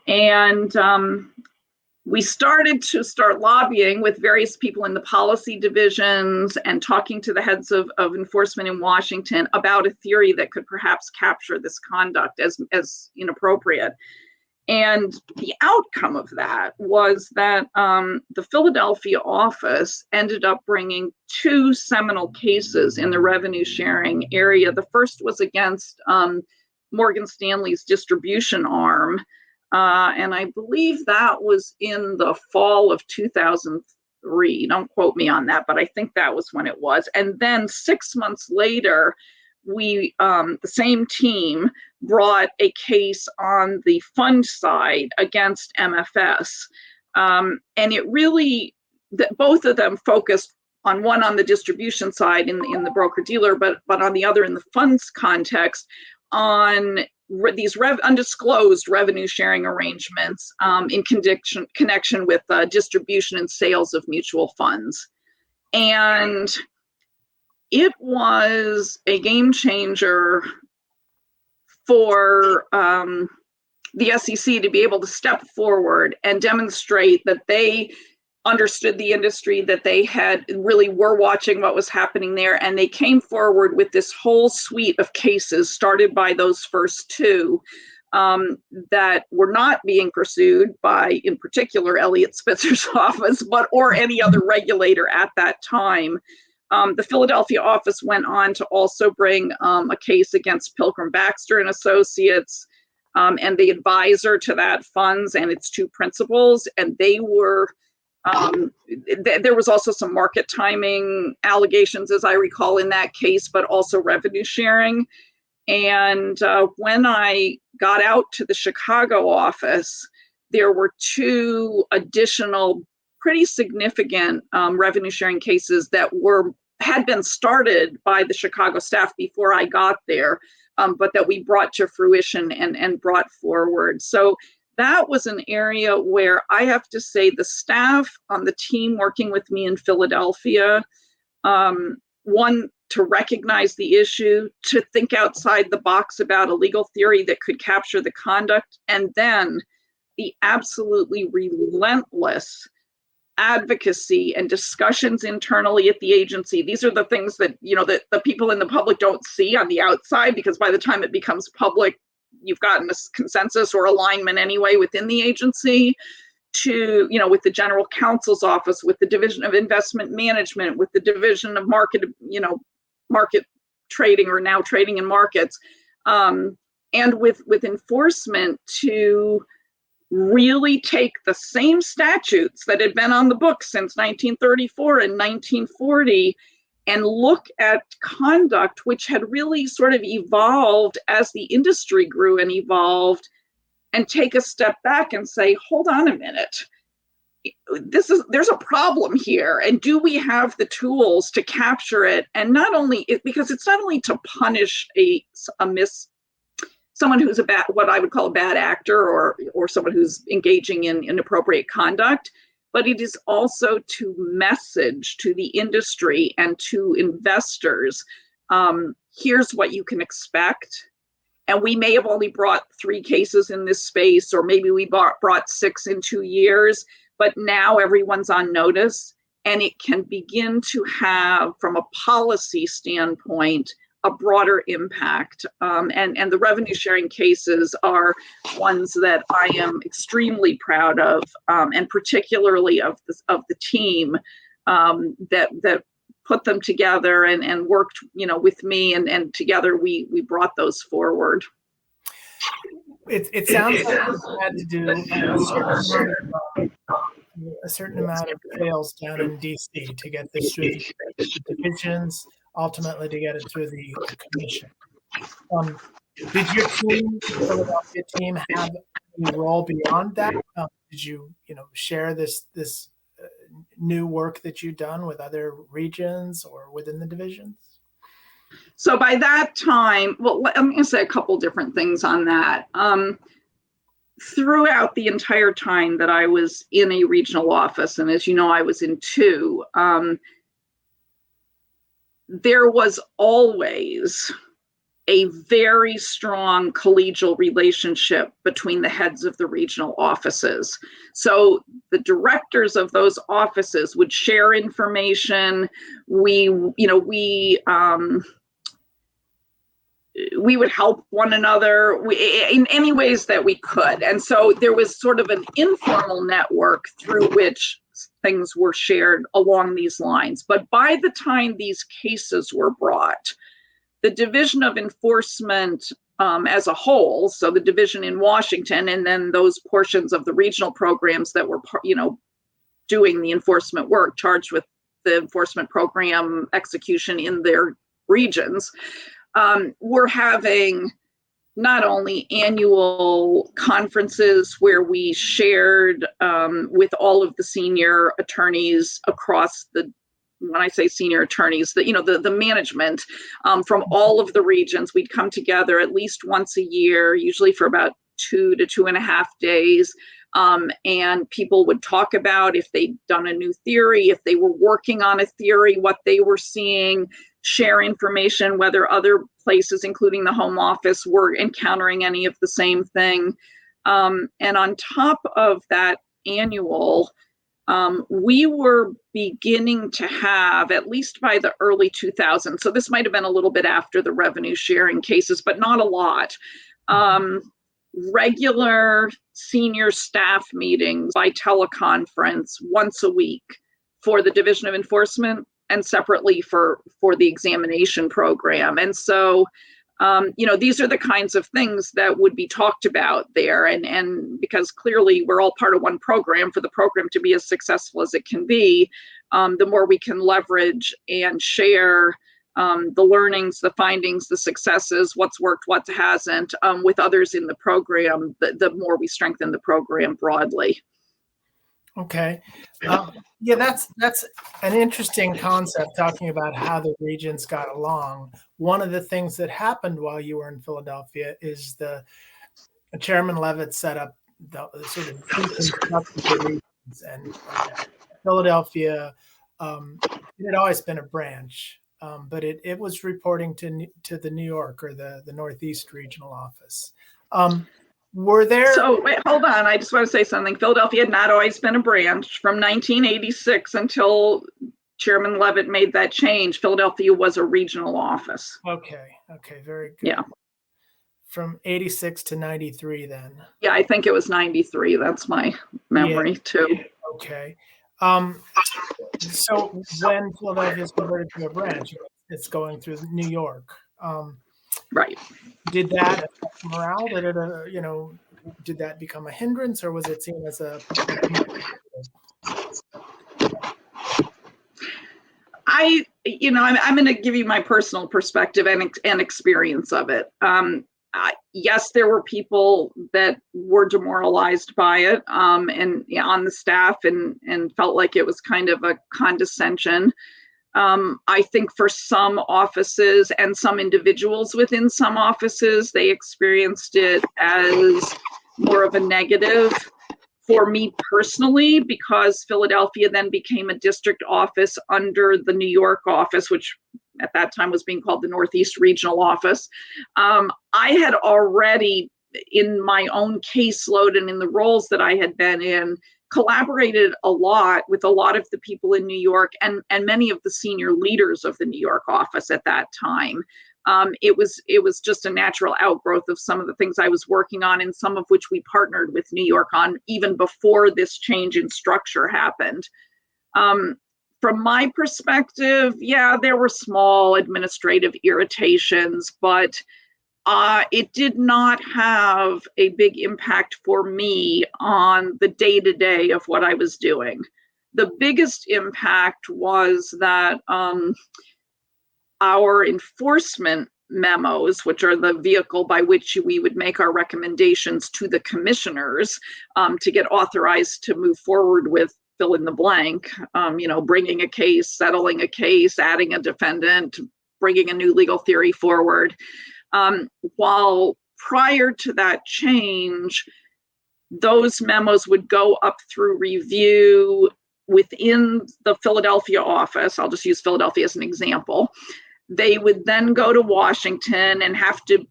Speaker 2: And we started lobbying with various people in the policy divisions and talking to the heads of enforcement in Washington about a theory that could perhaps capture this conduct as inappropriate. And the outcome of that was that the Philadelphia office ended up bringing two seminal cases in the revenue sharing area. The first was against Morgan Stanley's distribution arm. And I believe that was in the fall of 2003. Don't quote me on that, but I think that was when it was. And then 6 months later, we, the same team, brought a case on the fund side against MFS. And it really, both of them focused on one on the distribution side in the broker-dealer, but on the other in the funds context, on these undisclosed revenue sharing arrangements in connection with distribution and sales of mutual funds. And it was a game changer for the SEC to be able to step forward and demonstrate that they understood the industry, that they had really were watching what was happening there, and they came forward with this whole suite of cases started by those first two that were not being pursued by, in particular, Eliot Spitzer's office, or any other regulator at that time. The Philadelphia office went on to also bring a case against Pilgrim Baxter and Associates and the advisor to that funds and its two principals, and they were there was also some market timing allegations, as I recall, in that case, but also revenue sharing. And when I got out to the Chicago office, there were two additional pretty significant revenue sharing cases that had been started by the Chicago staff before I got there, but that we brought to fruition and brought forward. So that was an area where I have to say the staff on the team working with me in Philadelphia, one, to recognize the issue, to think outside the box about a legal theory that could capture the conduct, and then the absolutely relentless advocacy and discussions internally at the agency. These are the things that, that the people in the public don't see on the outside, because by the time it becomes public, you've gotten a consensus or alignment anyway within the agency, to, with the general counsel's office, with the division of investment management, with the division of market trading, or now trading in markets, and with enforcement, to really take the same statutes that had been on the books since 1934 and 1940 and look at conduct which had really sort of evolved as the industry grew and evolved, and take a step back and say, hold on a minute, there's a problem here, and do we have the tools to capture it? And not only because it's not only to punish someone who's what I would call a bad actor, or someone who's engaging in inappropriate conduct, but it is also to message to the industry and to investors, here's what you can expect. And we may have only brought 3 cases in this space, or maybe we brought 6 in 2 years, but now everyone's on notice, and it can begin to have, from a policy standpoint, a broader impact. And the revenue sharing cases are ones that I am extremely proud of, and particularly of the team that put them together and worked, with me, and together we brought those forward.
Speaker 1: It sounds like you had to do a certain amount of sales down in DC to get this through the divisions, ultimately to get it through the commission. Did your team, the Philadelphia team, have any role beyond that? Did you, share this new work that you've done with other regions or within the divisions?
Speaker 2: So by that time, well, let me say a couple different things on that. Throughout the entire time that I was in a regional office, and as you know, I was in 2, there was always a very strong collegial relationship between the heads of the regional offices. So the directors of those offices would share information. We would help one another in any ways that we could. And so there was sort of an informal network through which things were shared along these lines. But by the time these cases were brought, the Division of Enforcement as a whole, so the division in Washington, and then those portions of the regional programs that were, doing the enforcement work, charged with the enforcement program execution in their regions, were having not only annual conferences where we shared with all of the senior attorneys across the, when I say senior attorneys, the management from all of the regions. We'd come together at least once a year, usually for about 2 to 2.5 days. And people would talk about if they'd done a new theory, if they were working on a theory, what they were seeing, share information, whether other places, including the home office, were encountering any of the same thing. And on top of that annual, we were beginning to have, at least by the early 2000s, so this might have been a little bit after the revenue sharing cases, but not a lot, regular senior staff meetings by teleconference once a week for the Division of Enforcement and separately for the examination program. And so, these are the kinds of things that would be talked about there. And because clearly we're all part of one program, for the program to be as successful as it can be, the more we can leverage and share the learnings, the findings, the successes, what's worked, what hasn't, with others in the program, the more we strengthen the program broadly.
Speaker 1: Okay. Yeah, that's an interesting concept, talking about how the regions got along. One of the things that happened while you were in Philadelphia is Chairman Levitt set up the sort of deconstructed regions, and Philadelphia, it had always been a branch, but it was reporting to the New York or the Northeast regional office. Were there?
Speaker 2: So wait, hold on. I just want to say something. Philadelphia had not always been a branch. From 1986 until Chairman Levitt made that change, Philadelphia was a regional office.
Speaker 1: Okay, very good.
Speaker 2: Yeah.
Speaker 1: From 86 to 93 then.
Speaker 2: Yeah, I think it was 93. That's my memory too.
Speaker 1: Okay. So when Philadelphia is converted to a branch, it's going through New York.
Speaker 2: Right.
Speaker 1: Did that affect morale? Did that become a hindrance, or was it seen as a?
Speaker 2: I'm going to give you my personal perspective and experience of it. Yes, there were people that were demoralized by it, and on the staff, and felt like it was kind of a condescension. I think for some offices and some individuals within some offices, they experienced it as more of a negative. For me personally, because Philadelphia then became a district office under the New York office, which at that time was being called the Northeast Regional Office, I had already, in my own caseload and in the roles that I had been in, collaborated a lot with a lot of the people in New York and many of the senior leaders of the New York office at that time. It was just a natural outgrowth of some of the things I was working on, and some of which we partnered with New York on even before this change in structure happened. From my perspective, yeah, there were small administrative irritations, but it did not have a big impact for me on the day-to-day of what I was doing. The biggest impact was that our enforcement memos, which are the vehicle by which we would make our recommendations to the commissioners to get authorized to move forward with fill in the blank, bringing a case, settling a case, adding a defendant, bringing a new legal theory forward. While prior to that change, those memos would go up through review within the Philadelphia office. I'll just use Philadelphia as an example. They would then go to Washington and have to,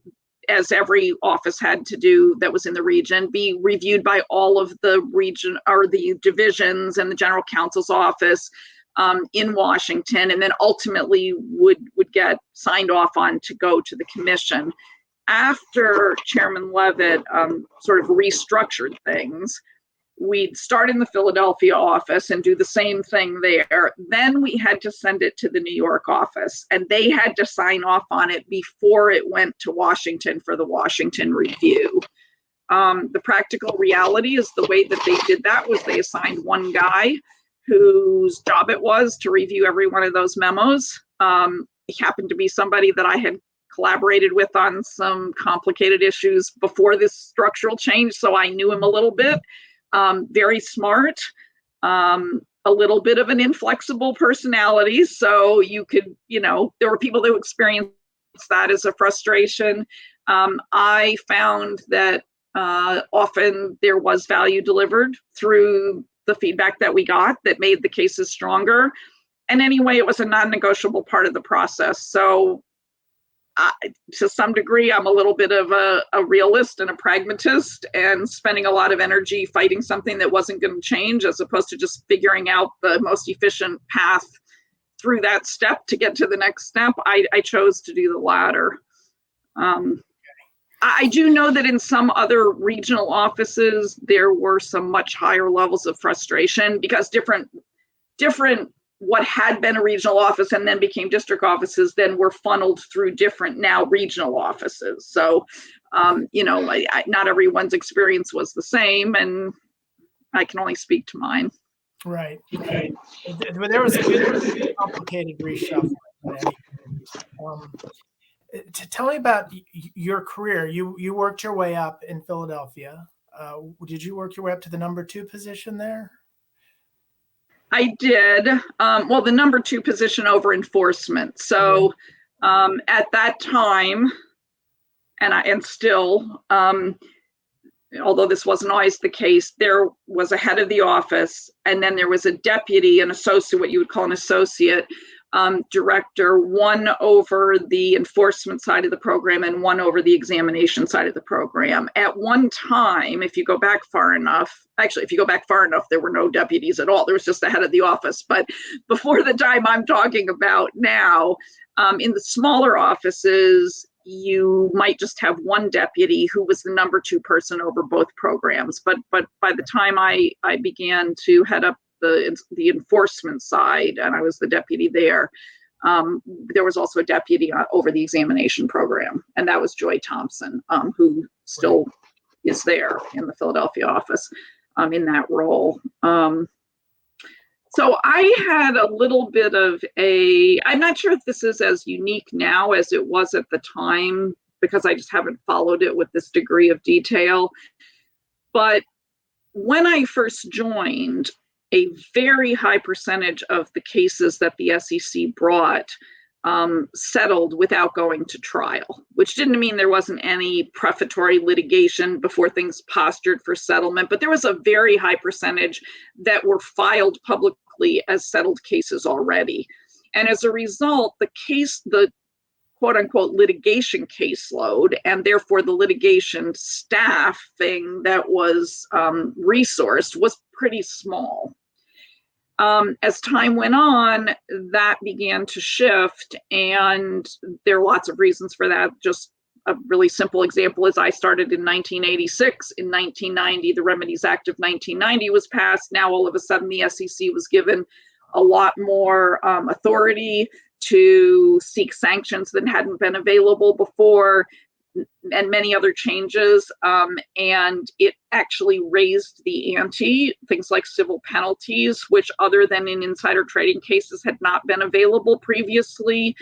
Speaker 2: as every office had to do that was in the region, be reviewed by all of the region or the divisions and the general counsel's office in Washington, and then ultimately would get signed off on to go to the commission. After Chairman Levitt sort of restructured things, we'd start in the Philadelphia office and do the same thing there. Then we had to send it to the New York office, and they had to sign off on it before it went to Washington for the Washington review. The practical reality is the way that they did that was they assigned one guy whose job it was to review every one of those memos. It happened to be somebody that I had collaborated with on some complicated issues before this structural change, so I knew him a little bit. Very smart, a little bit of an inflexible personality, so you could, there were people who experienced that as a frustration. I found that often there was value delivered through the feedback that we got that made the cases stronger. And anyway, it was a non-negotiable part of the process. So to some degree, I'm a little bit of a realist and a pragmatist, and spending a lot of energy fighting something that wasn't going to change, as opposed to just figuring out the most efficient path through that step to get to the next step. I chose to do the latter. I do know that in some other regional offices, there were some much higher levels of frustration because different what had been a regional office and then became district offices then were funneled through different now regional offices. So, not everyone's experience was the same, and I can only speak to mine.
Speaker 1: Right. But there was a complicated reshuffle. Tell me about your career. You worked your way up in Philadelphia. Did you work your way up to the number 2 position there?
Speaker 2: I did. Well, the number 2 position over enforcement. So at that time, and still, although this wasn't always the case, there was a head of the office, and then there was a deputy, an associate, what you would call an associate director, one over the enforcement side of the program and one over the examination side of the program. At one time, if you go back far enough, there were no deputies at all. There was just the head of the office. But before the time I'm talking about now, in the smaller offices, you might just have one deputy who was the number 2 person over both programs. But by the time I began to head up the enforcement side, and I was the deputy there, there was also a deputy over the examination program, and that was Joy Thompson, who still is there in the Philadelphia office in that role. So I had a little bit of I'm not sure if this is as unique now as it was at the time, because I just haven't followed it with this degree of detail. But when I first joined, a very high percentage of the cases that the SEC brought settled without going to trial, which didn't mean there wasn't any prefatory litigation before things postured for settlement, but there was a very high percentage that were filed publicly as settled cases already. And as a result, the quote unquote litigation caseload, and therefore the litigation staffing that was resourced, was pretty small. As time went on, that began to shift, and there are lots of reasons for that. Just a really simple example is I started in 1986. In 1990, the Remedies Act of 1990 was passed. Now, all of a sudden, the SEC was given a lot more authority to seek sanctions that hadn't been available before, and many other changes. And it actually raised the ante, things like civil penalties, which other than in insider trading cases had not been available previously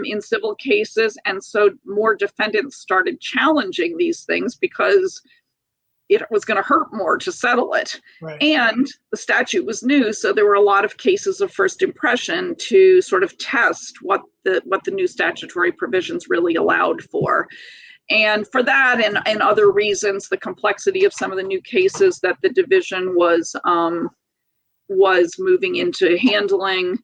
Speaker 2: in civil cases. And so more defendants started challenging these things because it was going to hurt more to settle it. Right. And the statute was new, so there were a lot of cases of first impression to sort of test what the new statutory provisions really allowed for. And for that and other reasons, the complexity of some of the new cases that the division was moving into handling,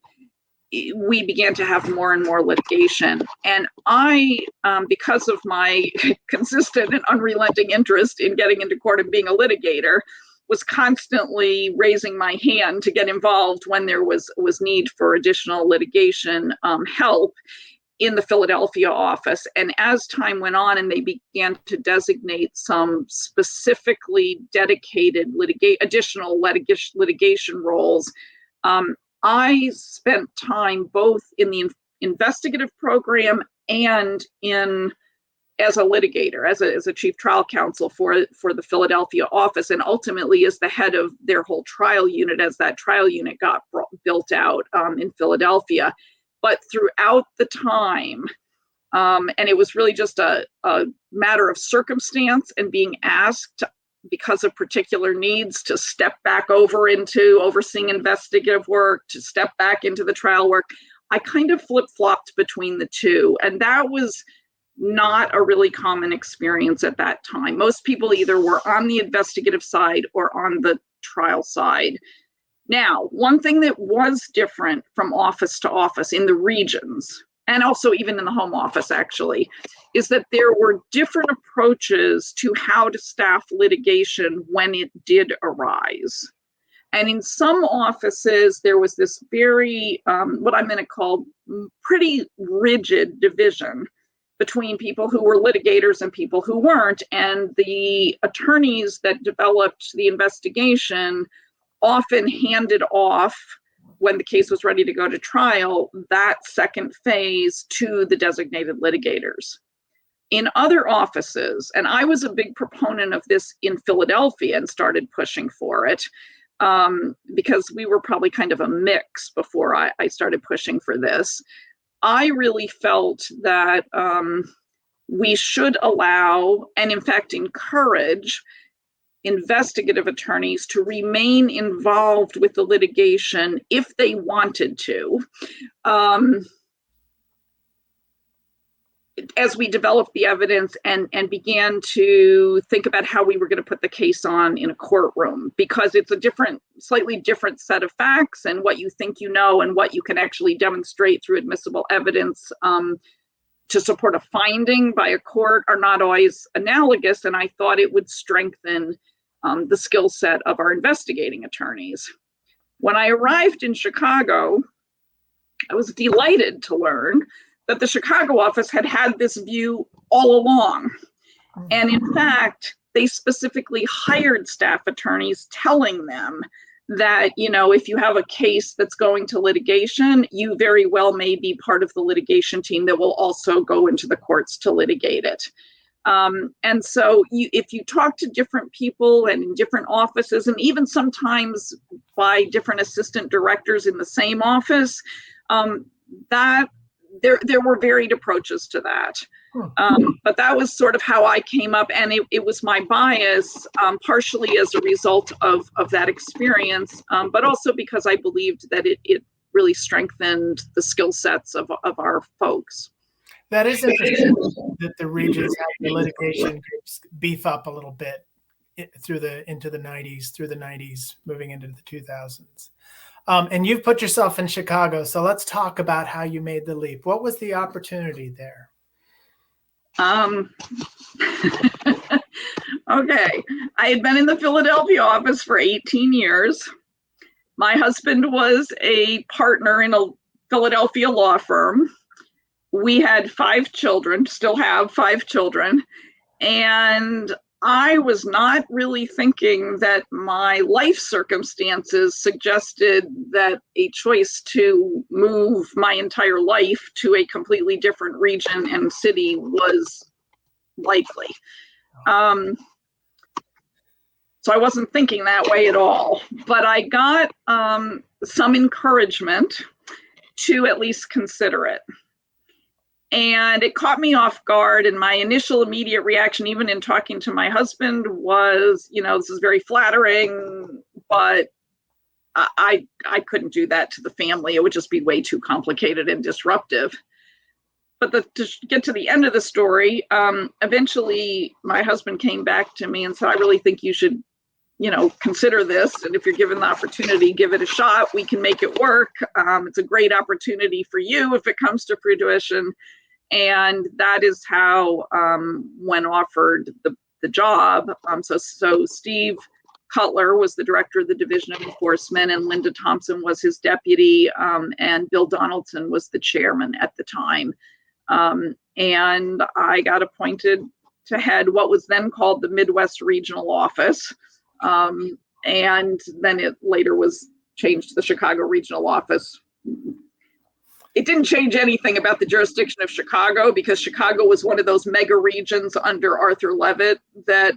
Speaker 2: we began to have more and more litigation. And I, because of my consistent and unrelenting interest in getting into court and being a litigator, was constantly raising my hand to get involved when there was need for additional litigation help in the Philadelphia office. And as time went on and they began to designate some specifically dedicated additional litigation roles, I spent time both in the investigative program and as a litigator, as a chief trial counsel for the Philadelphia office, and ultimately as the head of their whole trial unit as that trial unit got built out in Philadelphia. But throughout the time, and it was really just a matter of circumstance and being asked because of particular needs to step back over into overseeing investigative work, to step back into the trial work. I kind of flip-flopped between the two, and that was not a really common experience at that time. Most people either were on the investigative side or on the trial side. Now, one thing that was different from office to office in the regions, and also even in the home office actually, is that there were different approaches to how to staff litigation when it did arise. And in some offices, there was this very, what I'm going to call pretty rigid division between people who were litigators and people who weren't. And the attorneys that developed the investigation often handed off, when the case was ready to go to trial, that second phase to the designated litigators. In other offices, and I was a big proponent of this in Philadelphia and started pushing for it, because we were probably kind of a mix before I started pushing for this. I really felt that we should allow, and in fact encourage, investigative attorneys to remain involved with the litigation if they wanted to, as we developed the evidence and began to think about how we were going to put the case on in a courtroom, because it's a slightly different set of facts, and what you think you know and what you can actually demonstrate through admissible evidence to support a finding by a court are not always analogous, and I thought it would strengthen the skill set of our investigating attorneys. When I arrived in Chicago, I was delighted to learn that the Chicago office had this view all along. And in fact, they specifically hired staff attorneys telling them that, if you have a case that's going to litigation, you very well may be part of the litigation team that will also go into the courts to litigate it. And so if you talk to different people and in different offices, and even sometimes by different assistant directors in the same office, that there were varied approaches to that. But that was sort of how I came up, and it was my bias, partially as a result of that experience, but also because I believed that it really strengthened the skill sets of our folks.
Speaker 1: That is interesting that the regions have the litigation groups beef up a little bit into the 90s, moving into the 2000s. And you've put yourself in Chicago, so let's talk about how you made the leap. What was the opportunity there?
Speaker 2: Okay, I had been in the Philadelphia office for 18 years. My husband was a partner in a Philadelphia law firm. We had 5 children, still have 5 children, and I was not really thinking that my life circumstances suggested that a choice to move my entire life to a completely different region and city was likely. So I wasn't thinking that way at all, but I got some encouragement to at least consider it. And it caught me off guard. And my initial immediate reaction, even in talking to my husband, was, this is very flattering, but I couldn't do that to the family. It would just be way too complicated and disruptive. But to get to the end of the story, eventually my husband came back to me and said, I really think you should consider this, and if you're given the opportunity, give it a shot. We can make it work. It's a great opportunity for you if it comes to fruition. And that is how, when offered the job, so Steve Cutler was the director of the Division of Enforcement, and Linda Thompson was his deputy, and Bill Donaldson was the chairman at the time. And I got appointed to head what was then called the Midwest Regional Office. And then it later was changed to the Chicago Regional Office. It didn't change anything about the jurisdiction of Chicago, because Chicago was one of those mega regions under Arthur Levitt that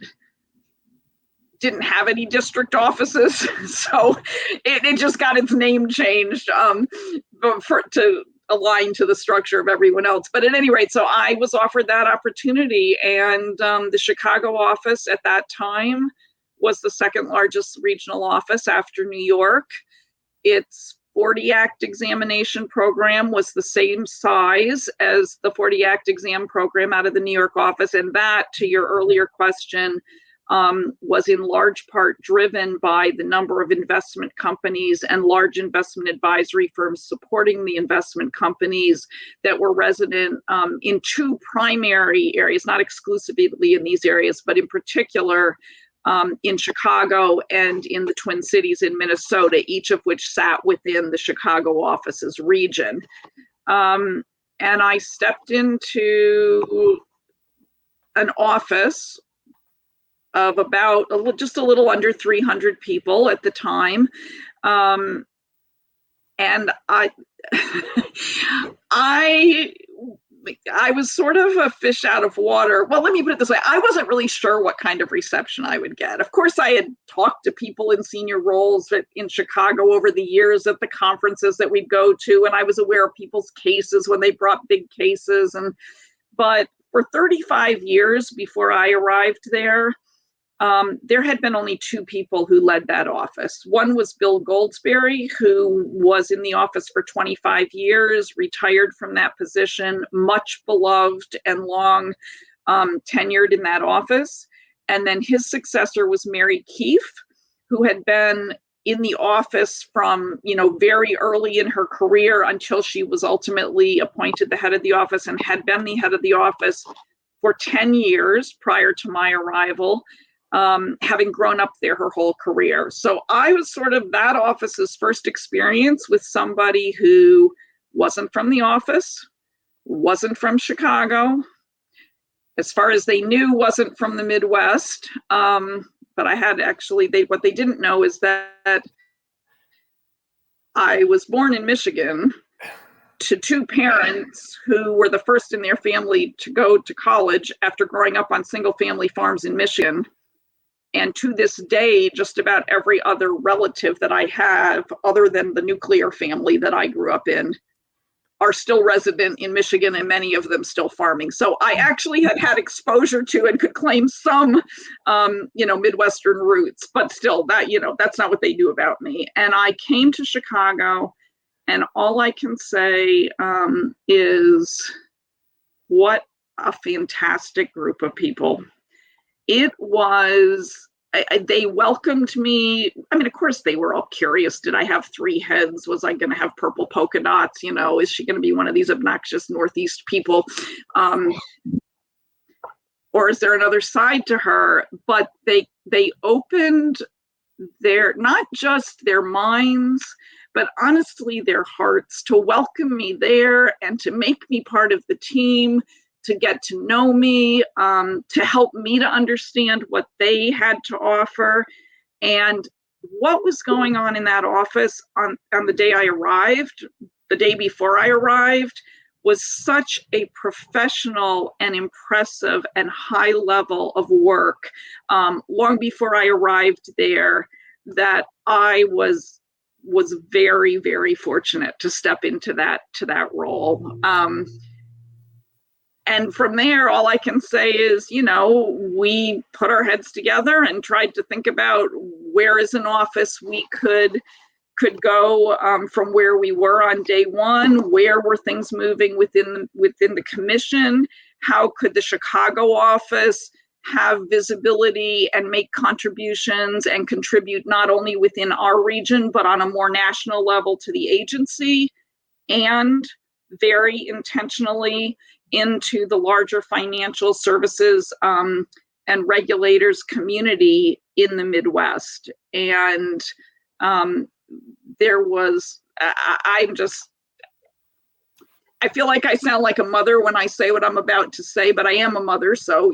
Speaker 2: didn't have any district offices. So it just got its name changed to align to the structure of everyone else. But at any rate, so I was offered that opportunity, and the Chicago office at that time was the second largest regional office after New York. Its 40 Act examination program was the same size as the 40 Act exam program out of the New York office. And that, to your earlier question, was in large part driven by the number of investment companies and large investment advisory firms supporting the investment companies that were resident in two primary areas, not exclusively in these areas, but in particular in Chicago and in the Twin Cities in Minnesota, each of which sat within the Chicago office's region. And I stepped into an office of about just a little under 300 people at the time. And I was sort of a fish out of water. Well, let me put it this way. I wasn't really sure what kind of reception I would get. Of course, I had talked to people in senior roles in Chicago over the years at the conferences that we'd go to, and I was aware of people's cases when they brought big cases. But for 35 years before I arrived there had been only two people who led that office. One was Bill Goldsberry, who was in the office for 25 years, retired from that position, much beloved and long tenured in that office. And then his successor was Mary Keefe, who had been in the office from, very early in her career until she was ultimately appointed the head of the office, and had been the head of the office for 10 years prior to my arrival. Having grown up there her whole career. So I was sort of that office's first experience with somebody who wasn't from the office, wasn't from Chicago, as far as they knew, wasn't from the Midwest. But I had what they didn't know is that I was born in Michigan to two parents who were the first in their family to go to college after growing up on single family farms in Michigan. And to this day, just about every other relative that I have, other than the nuclear family that I grew up in, are still resident in Michigan, and many of them still farming. So I actually had exposure to and could claim some, Midwestern roots, but still that's not what they knew about me. And I came to Chicago, and all I can say is what a fantastic group of people. It was, they welcomed me. I mean, of course, they were all curious. Did I have three heads? Was I going to have purple polka dots? Is she going to be one of these obnoxious Northeast people? Or is there another side to her? But they opened not just their minds, but honestly, their hearts to welcome me there and to make me part of the team, to get to know me, to help me to understand what they had to offer. And what was going on in that office on the day I arrived, the day before I arrived, was such a professional and impressive and high level of work long before I arrived there, that I was very, very fortunate to step into that role. And from there, all I can say is, we put our heads together and tried to think about where is an office we could go from where we were on day one. Where were things moving within the commission? How could the Chicago office have visibility and make contributions and contribute not only within our region, but on a more national level to the agency, and very intentionally into the larger financial services and regulators community in the Midwest. And there was, I feel like I sound like a mother when I say what I'm about to say, but I am a mother, so,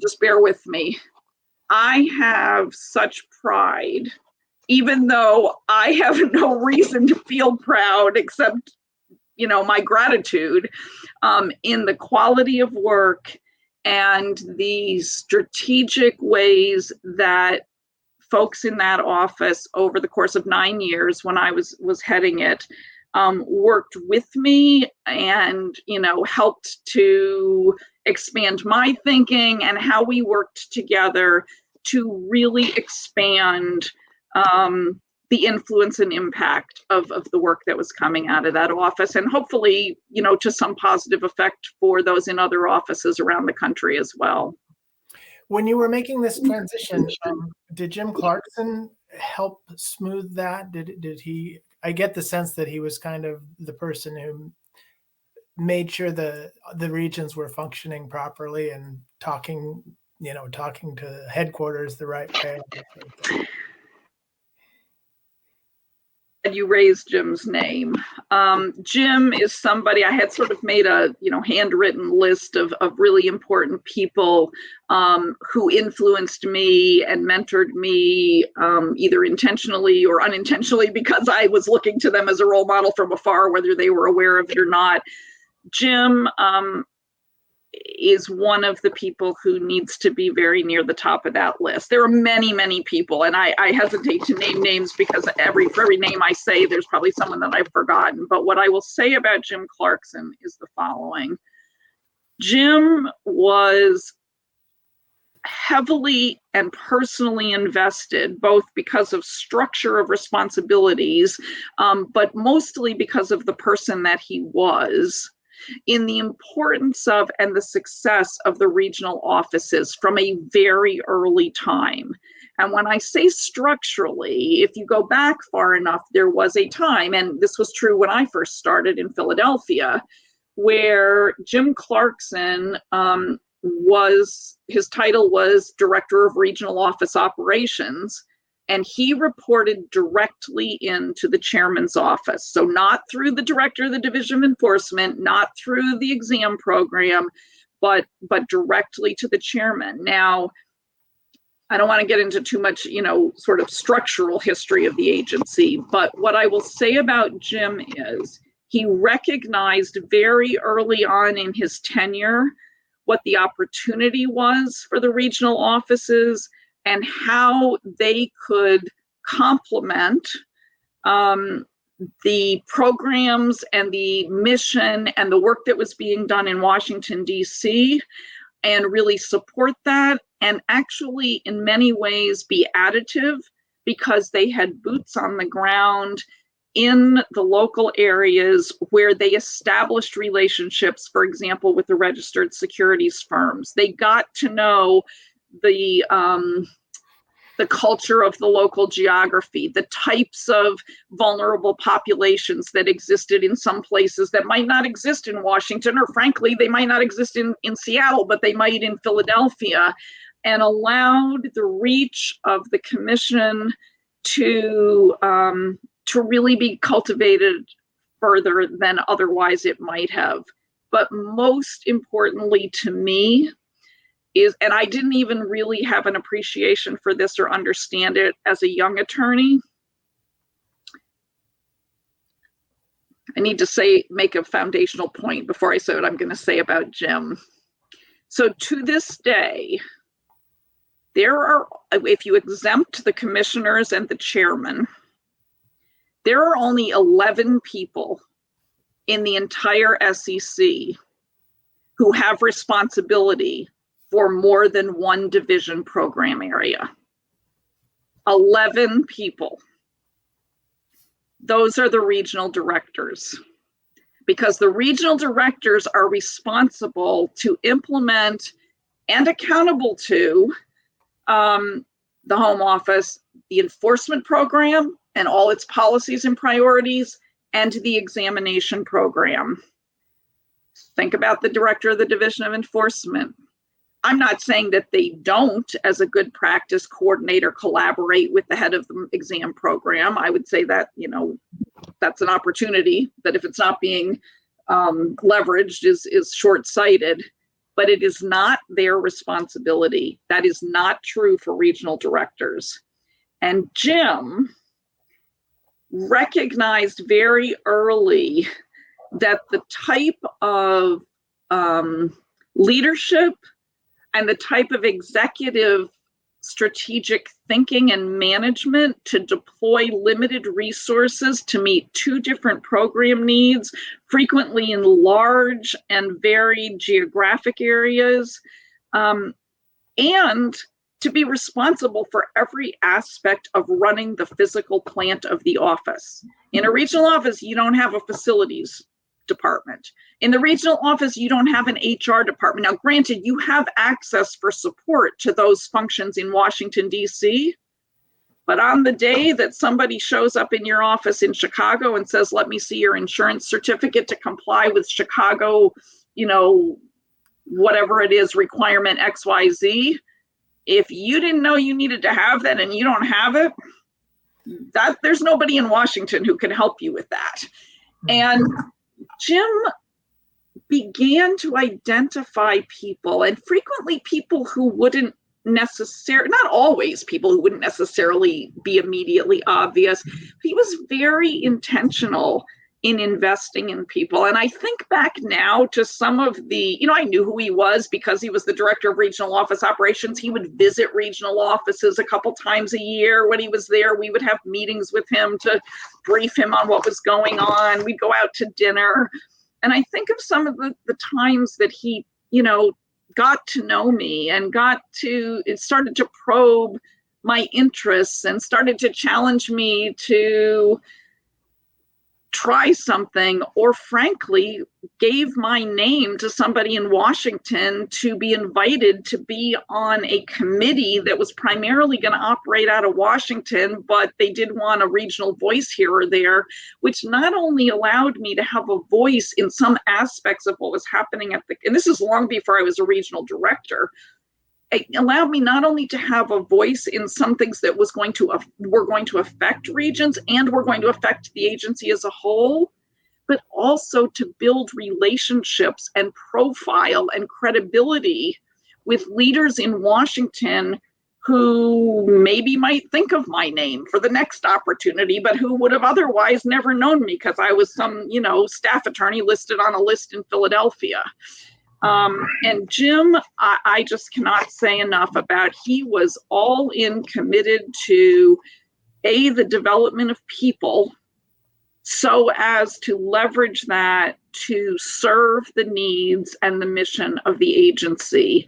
Speaker 2: just bear with me. I have such pride, even though I have no reason to feel proud except, my gratitude, in the quality of work and the strategic ways that folks in that office over the course of 9 years when I was heading it, worked with me and, helped to expand my thinking and how we worked together to really expand the influence and impact of the work that was coming out of that office, and hopefully, to some positive effect for those in other offices around the country as well.
Speaker 1: When you were making this transition, did Jim Clarkson help smooth that? Did he? I get the sense that he was kind of the person who made sure the regions were functioning properly and talking to headquarters the right way.
Speaker 2: You raised Jim's name. Jim is somebody, I had sort of made a handwritten list of really important people who influenced me and mentored me, either intentionally or unintentionally, because I was looking to them as a role model from afar, whether they were aware of it or not. Jim is one of the people who needs to be very near the top of that list. There are many, many people, and I hesitate to name names because for every name I say, there's probably someone that I've forgotten. But what I will say about Jim Clarkson is the following. Jim was heavily and personally invested, both because of structure of responsibilities, but mostly because of the person that he was, in the importance of and the success of the regional offices from a very early time. And when I say structurally, if you go back far enough, there was a time, and this was true when I first started in Philadelphia, where Jim Clarkson his title was Director of Regional Office Operations, and he reported directly into the chairman's office. So not through the director of the Division of Enforcement, not through the exam program, but directly to the chairman. Now, I don't want to get into too much, sort of structural history of the agency, but what I will say about Jim is he recognized very early on in his tenure what the opportunity was for the regional offices and how they could complement the programs and the mission and the work that was being done in Washington, D.C., and really support that, and actually in many ways be additive because they had boots on the ground in the local areas where they established relationships, for example, with the registered securities firms. They got to know the culture of the local geography, the types of vulnerable populations that existed in some places that might not exist in Washington, or frankly, they might not exist in Seattle, but they might in Philadelphia, and allowed the reach of the commission to really be cultivated further than otherwise it might have. But most importantly to me is, and I didn't even really have an appreciation for this or understand it as a young attorney. I need to make a foundational point before I say what I'm going to say about Jim. So to this day, there are, if you exempt the commissioners and the chairman, there are only 11 people in the entire SEC who have responsibility for more than one division program area. 11 people. Those are the regional directors, because the regional directors are responsible to implement and accountable to the Home Office, the enforcement program and all its policies and priorities, and the examination program. Think about the director of the Division of Enforcement. I'm not saying that they don't, as a good practice, coordinate or collaborate with the head of the exam program. I would say that, that's an opportunity that, if it's not being leveraged, is short-sighted, but it is not their responsibility. That is not true for regional directors. And Jim recognized very early that the type of leadership and the type of executive strategic thinking and management to deploy limited resources to meet two different program needs, frequently in large and varied geographic areas, and to be responsible for every aspect of running the physical plant of the office. In a regional office, you don't have a facilities department. In the regional office, you don't have an HR department. Now, granted, you have access for support to those functions in Washington, D.C., but on the day that somebody shows up in your office in Chicago and says, let me see your insurance certificate to comply with Chicago, whatever it is, requirement XYZ, if you didn't know you needed to have that and you don't have it, there's nobody in Washington who can help you with that. And Jim began to identify people, and frequently people who wouldn't necessarily, not always people who wouldn't necessarily be immediately obvious. He was very intentional in investing in people. And I think back now to some of the, I knew who he was because he was the director of regional office operations. He would visit regional offices a couple times a year. When he was there, we would have meetings with him to brief him on what was going on. We'd go out to dinner. And I think of some of the times that he, got to know me and it started to probe my interests and started to challenge me to try something, or frankly, gave my name to somebody in Washington to be invited to be on a committee that was primarily going to operate out of Washington, but they did want a regional voice here or there, which not only allowed me to have a voice in some aspects of what was happening and this is long before I was a regional director, it allowed me not only to have a voice in some things that were going to affect regions and were going to affect the agency as a whole, but also to build relationships and profile and credibility with leaders in Washington who maybe might think of my name for the next opportunity, but who would have otherwise never known me because I was some, staff attorney listed on a list in Philadelphia. And Jim, I just cannot say enough about, he was all in committed to the development of people so as to leverage that to serve the needs and the mission of the agency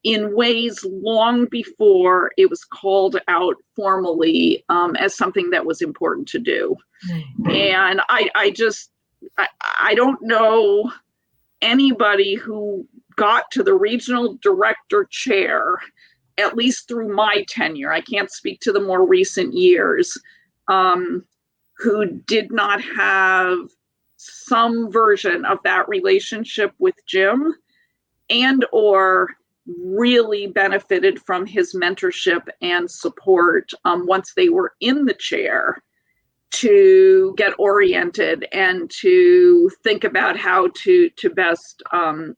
Speaker 2: in ways long before it was called out formally as something that was important to do. And I don't know anybody who got to the regional director chair, at least through my tenure, I can't speak to the more recent years, who did not have some version of that relationship with Jim and or really benefited from his mentorship and support once they were in the chair, to get oriented and to think about how to best,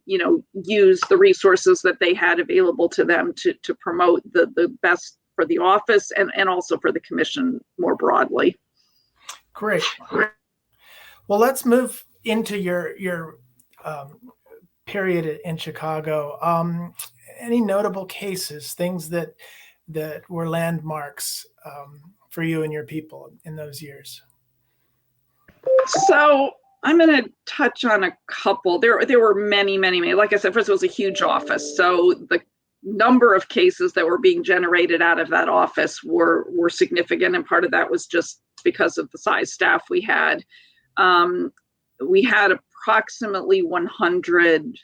Speaker 2: use the resources that they had available to them to promote the best for the office and also for the commission more broadly.
Speaker 1: Great. Well, let's move into your period in Chicago. Any notable cases, things that were landmarks for you and your people in those years?
Speaker 2: So I'm going to touch on a couple. There were many. Like I said, first, it was a huge office. So the number of cases that were being generated out of that office were significant. And part of that was just because of the size staff we had. We had approximately 100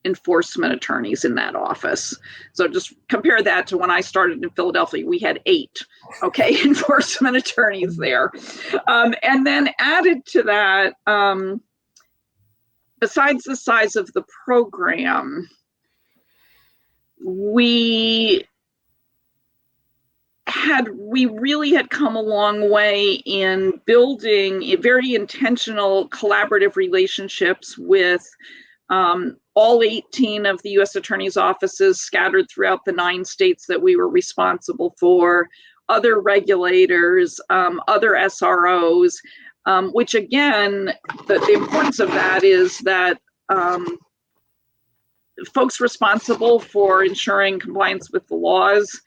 Speaker 2: enforcement attorneys in that office. So just compare that to when I started in Philadelphia, we had 8, enforcement attorneys there. And then added to that, besides the size of the program, we really had come a long way in building very intentional collaborative relationships with all 18 of the U.S. Attorney's offices scattered throughout the 9 states that we were responsible for, other regulators, other SROs, which again, the importance of that is that folks responsible for ensuring compliance with the laws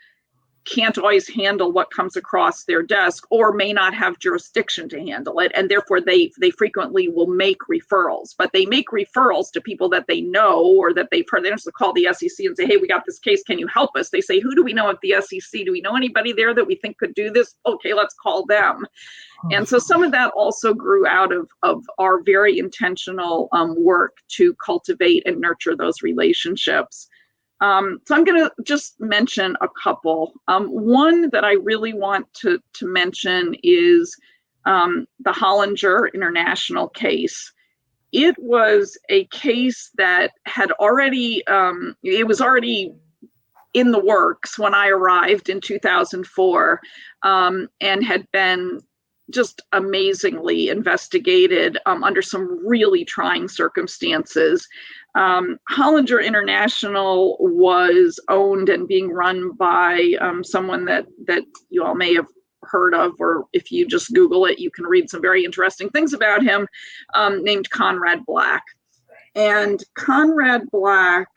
Speaker 2: can't always handle what comes across their desk or may not have jurisdiction to handle it. And therefore they frequently will make referrals, but they make referrals to people that they know or that they've heard. They don't just call the SEC and say, hey, we got this case, can you help us? They say, who do we know at the SEC? Do we know anybody there that we think could do this? Okay, let's call them. And so some of that also grew out of our very intentional work to cultivate and nurture those relationships. So I'm going to just mention a couple. One that I really want to mention is the Hollinger International case. It was a case that had already, it was already in the works when I arrived in 2004, and had been just amazingly investigated under some really trying circumstances. Hollinger International was owned and being run by someone that you all may have heard of, or if you just Google it, you can read some very interesting things about him, named Conrad Black. And Conrad Black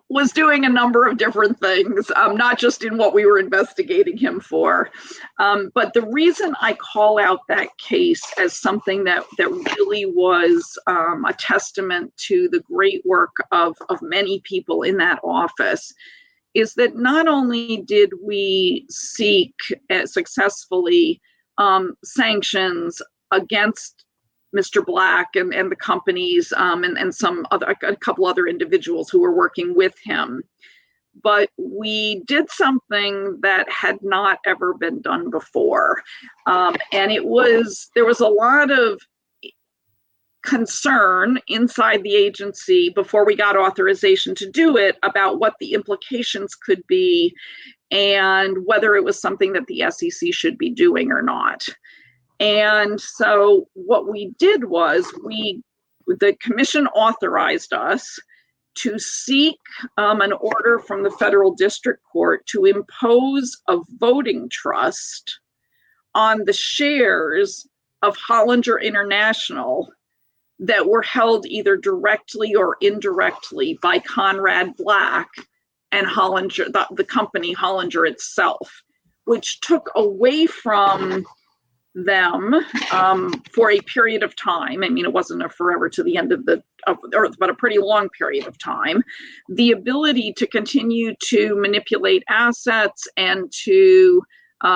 Speaker 2: was doing a number of different things, not just in what we were investigating him for. But the reason I call out that case as something that really was a testament to the great work of many people in that office is that not only did we seek successfully sanctions against Mr. Black and the companies and a couple other individuals who were working with him, but we did something that had not ever been done before. And there was a lot of concern inside the agency before we got authorization to do it about what the implications could be and whether it was something that the SEC should be doing or not. And so what we did was the commission authorized us to seek an order from the federal district court to impose a voting trust on the shares of Hollinger International that were held either directly or indirectly by Conrad Black and Hollinger, the company Hollinger itself, which took away from them for a period of time. I mean, it wasn't a forever to the end of the earth, but a pretty long period of time, the ability to continue to manipulate assets and to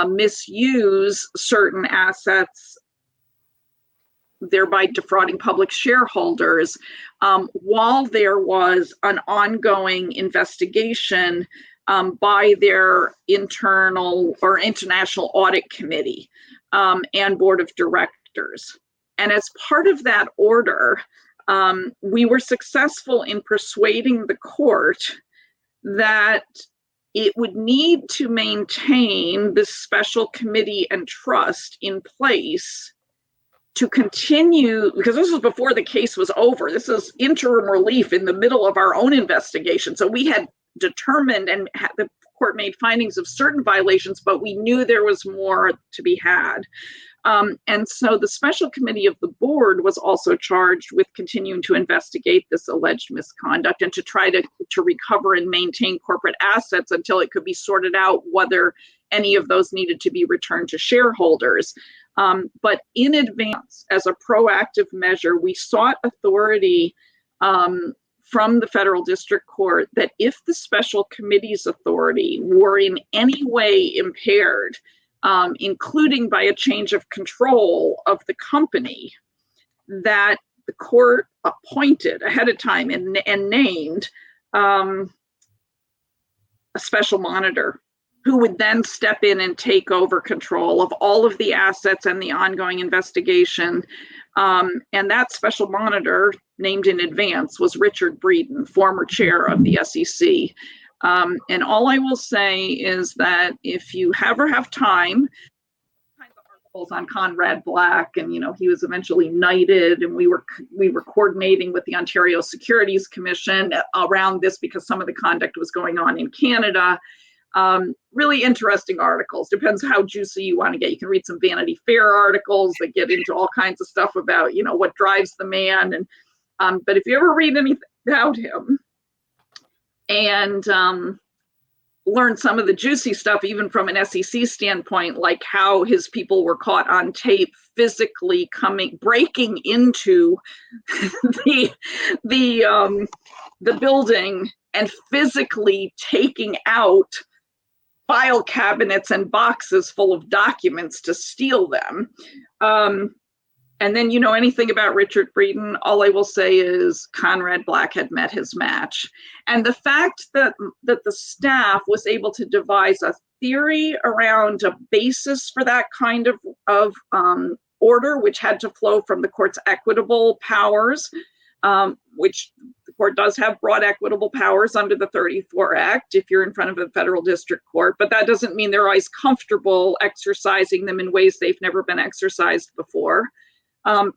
Speaker 2: misuse certain assets, thereby defrauding public shareholders, while there was an ongoing investigation by their internal or international audit committee and board of directors. And as part of that order, we were successful in persuading the court that it would need to maintain this special committee and trust in place to continue, because this was before the case was over. This is interim relief in the middle of our own investigation. So we had determined and the court made findings of certain violations, but we knew there was more to be had. And so the special committee of the board was also charged with continuing to investigate this alleged misconduct and to try to recover and maintain corporate assets until it could be sorted out whether any of those needed to be returned to shareholders. But in advance, as a proactive measure, we sought authority from the federal district court that if the special committee's authority were in any way impaired, including by a change of control of the company, that the court appointed ahead of time and named a special monitor who would then step in and take over control of all of the assets and the ongoing investigation. And that special monitor, named in advance, was Richard Breeden, former chair of the SEC. And all I will say is that if you ever have time, kinds of articles on Conrad Black, and he was eventually knighted, and we were coordinating with the Ontario Securities Commission around this because some of the conduct was going on in Canada. Really interesting articles. Depends how juicy you want to get. You can read some Vanity Fair articles that get into all kinds of stuff about what drives the man. And but if you ever read anything about him and learn some of the juicy stuff, even from an SEC standpoint, like how his people were caught on tape physically breaking into the building and physically taking out file cabinets and boxes full of documents to steal them. And then anything about Richard Breeden, all I will say is Conrad Black had met his match. And the fact that the staff was able to devise a theory around a basis for that kind of order, which had to flow from the court's equitable powers, which the court does have broad equitable powers under the 34 Act if you're in front of a federal district court, but that doesn't mean they're always comfortable exercising them in ways they've never been exercised before.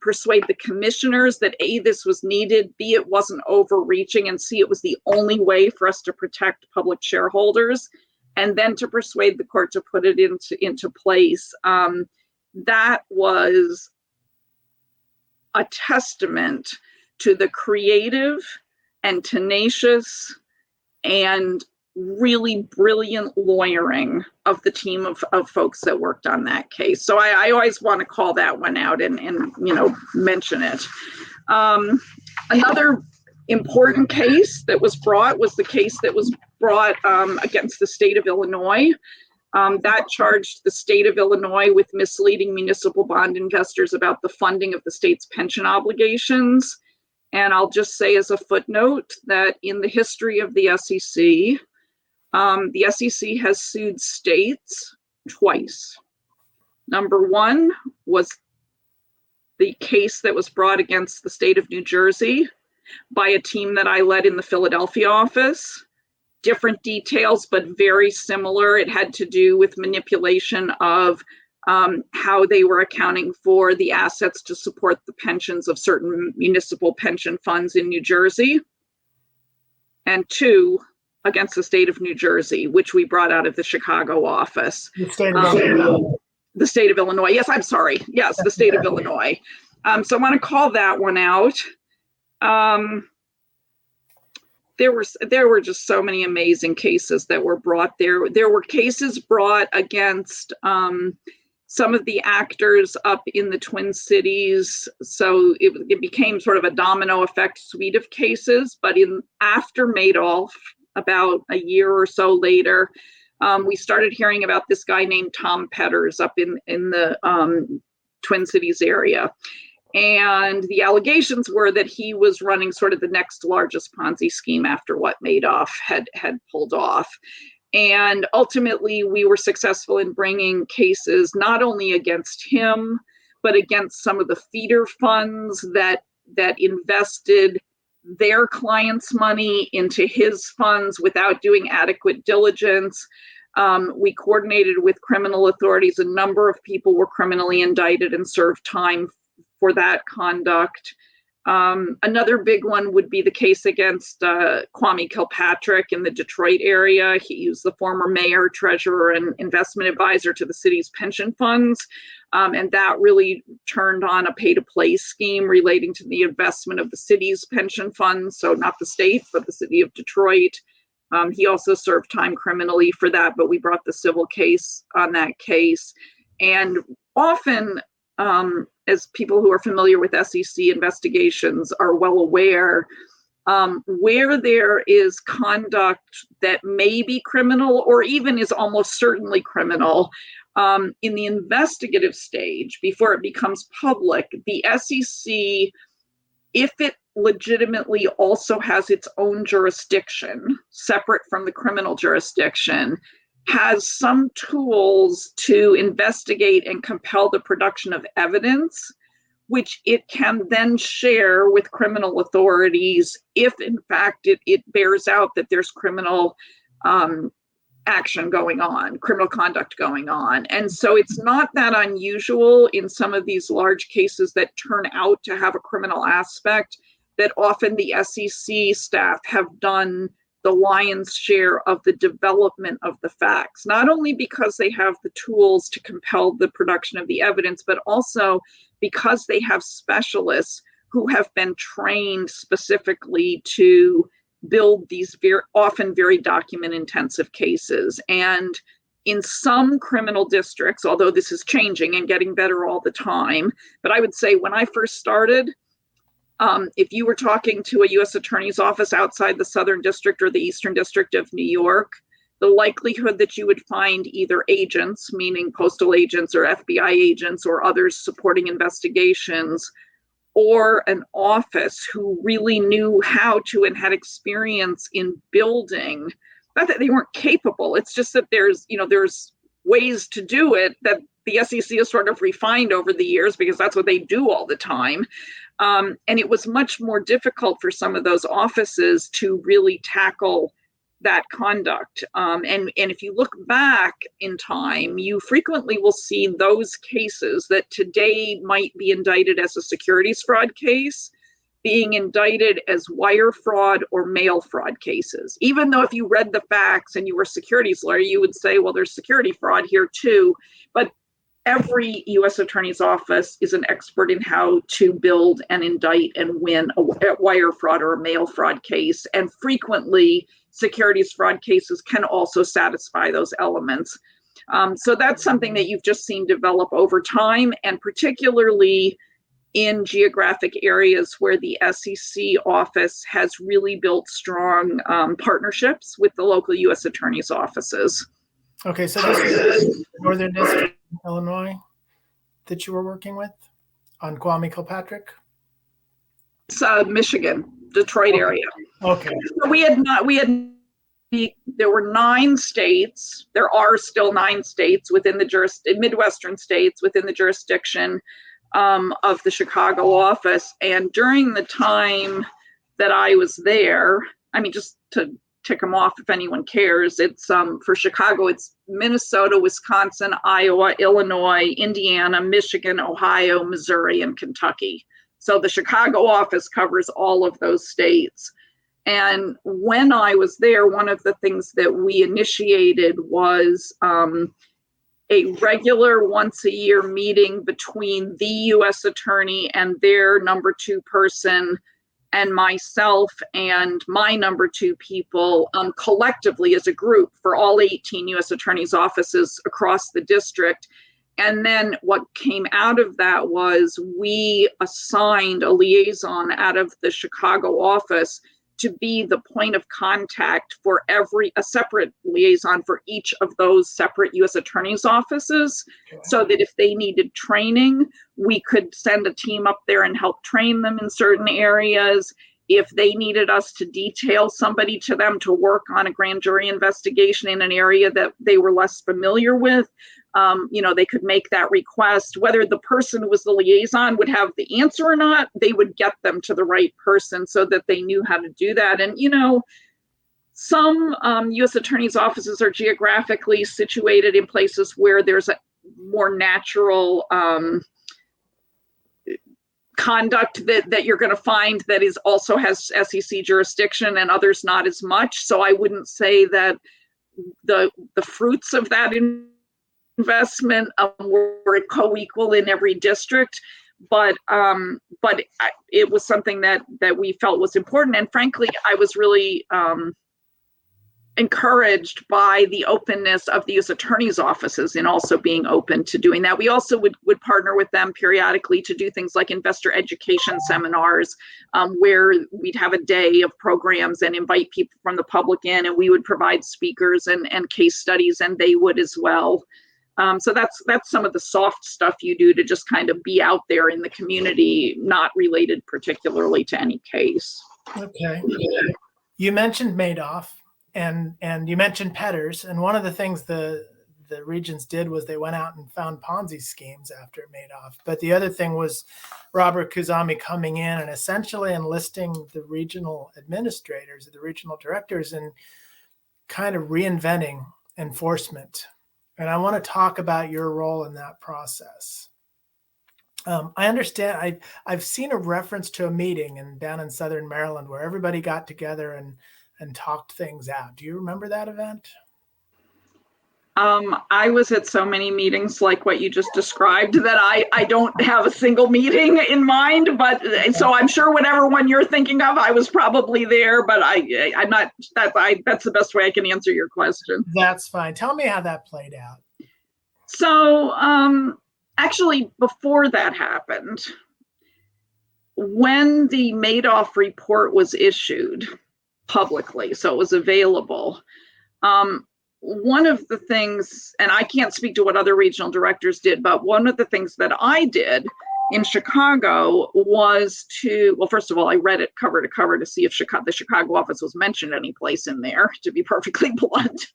Speaker 2: Persuade the commissioners that A, this was needed, B, it wasn't overreaching, and C, it was the only way for us to protect public shareholders, and then to persuade the court to put it into place. That was a testament to the creative and tenacious and really brilliant lawyering of the team of folks that worked on that case. So I always want to call that one out and mention it. Another important case that was brought was the case that was brought against the state of Illinois. That charged the state of Illinois with misleading municipal bond investors about the funding of the state's pension obligations. And I'll just say as a footnote that in the history of the SEC has sued states twice. Number one was the case that was brought against the state of New Jersey by a team that I led in the Philadelphia office. Different details, but very similar. It had to do with manipulation of how they were accounting for the assets to support the pensions of certain municipal pension funds in New Jersey. And two, against the state of New Jersey, which we brought out of the Chicago office.
Speaker 1: The state of Illinois.
Speaker 2: The state of Illinois. Yes, I'm sorry. Yes, the state of Illinois. So I want to call that one out. There were just so many amazing cases that were brought there. There were cases brought against some of the actors up in the Twin Cities. So it became sort of a domino effect suite of cases. But after Madoff, about a year or so later, we started hearing about this guy named Tom Petters up in the Twin Cities area. And the allegations were that he was running sort of the next largest Ponzi scheme after what Madoff had pulled off. And ultimately, we were successful in bringing cases not only against him, but against some of the feeder funds that invested their clients' money into his funds without doing adequate diligence. We coordinated with criminal authorities. A number of people were criminally indicted and served time for that conduct. Another big one would be the case against Kwame Kilpatrick in the Detroit area. He was the former mayor, treasurer, and investment advisor to the city's pension funds. And that really turned on a pay-to-play scheme relating to the investment of the city's pension funds. So not the state, but the city of Detroit. He also served time criminally for that, but we brought the civil case on that case. And often, as people who are familiar with SEC investigations are well aware, where there is conduct that may be criminal or even is almost certainly criminal, in the investigative stage, before it becomes public, the SEC if it legitimately also has its own jurisdiction, separate from the criminal jurisdiction, has some tools to investigate and compel the production of evidence, which it can then share with criminal authorities if, in fact, it bears out that there's criminal action going on, criminal conduct going on. And so it's not that unusual in some of these large cases that turn out to have a criminal aspect that often the SEC staff have done the lion's share of the development of the facts, not only because they have the tools to compel the production of the evidence, but also because they have specialists who have been trained specifically to build these often very document-intensive cases. And in some criminal districts, although this is changing and getting better all the time, but I would say when I first started, if you were talking to a U.S. Attorney's office outside the Southern District or the Eastern District of New York, the likelihood that you would find either agents, meaning postal agents or FBI agents or others supporting investigations, or an office who really knew how to and had experience in building, not that they weren't capable, it's just that there's ways to do it that the SEC has sort of refined over the years because that's what they do all the time. And it was much more difficult for some of those offices to really tackle that conduct. And if you look back in time, you frequently will see those cases that today might be indicted as a securities fraud case being indicted as wire fraud or mail fraud cases. Even though if you read the facts and you were a securities lawyer, you would say, well, there's security fraud here too. But every U.S. Attorney's office is an expert in how to build and indict and win a wire fraud or a mail fraud case. And frequently, securities fraud cases can also satisfy those elements. So that's something that you've just seen develop over time, and particularly in geographic areas where the SEC office has really built strong partnerships with the local U.S. Attorney's offices.
Speaker 1: Okay, so this is Northern District, Illinois, that you were working with on Kwame Kilpatrick?
Speaker 2: It's Michigan, Detroit area.
Speaker 1: Okay.
Speaker 2: So there were 9 states. There are still 9 states within the Midwestern states within the jurisdiction of the Chicago office. And during the time that I was there, I mean, just to tick them off if anyone cares, it's for Chicago, it's Minnesota, Wisconsin, Iowa, Illinois, Indiana, Michigan, Ohio, Missouri, and Kentucky. So the Chicago office covers all of those states. And when I was there, one of the things that we initiated was a regular once-a-year meeting between the U.S. attorney and their number 2 person and myself and my number 2 people collectively as a group for all 18 U.S. attorneys' offices across the district. And then what came out of that was we assigned a liaison out of the Chicago office to be the point of contact for a separate liaison for each of those separate U.S. attorneys' offices, so that if they needed training, we could send a team up there and help train them in certain areas. If they needed us to detail somebody to them to work on a grand jury investigation in an area that they were less familiar with, they could make that request. Whether the person who was the liaison would have the answer or not, they would get them to the right person so that they knew how to do that. And, some U.S. attorneys' offices are geographically situated in places where there's a more natural conduct that you're going to find that is also has SEC jurisdiction, and others not as much. So I wouldn't say that the fruits of that investment were co-equal in every district, but it was something that we felt was important. And frankly, I was really encouraged by the openness of the U.S. attorney's offices in also being open to doing that. We also would partner with them periodically to do things like investor education seminars, where we'd have a day of programs and invite people from the public in, and we would provide speakers and case studies, and they would as well. So that's some of the soft stuff you do to just kind of be out there in the community, not related particularly to any case.
Speaker 1: Okay. You mentioned Madoff and you mentioned Petters, and one of the things the Regents did was they went out and found Ponzi schemes after Madoff. But the other thing was Robert Khuzami coming in and essentially enlisting the regional administrators, the regional directors, and kind of reinventing enforcement. And I want to talk about your role in that process. I understand. I've seen a reference to a meeting down in Southern Maryland where everybody got together and talked things out. Do you remember that event?
Speaker 2: I was at so many meetings like what you just described that I don't have a single meeting in mind, but so I'm sure whatever one you're thinking of, I was probably there, but I'm not, that's the best way I can answer your question.
Speaker 1: That's fine. Tell me how that played out.
Speaker 2: So, actually, before that happened, when the Madoff report was issued publicly, so it was available, one of the things, and I can't speak to what other regional directors did, but one of the things that I did in Chicago was well, first of all, I read it cover to cover to see if the Chicago office was mentioned any place in there, to be perfectly blunt.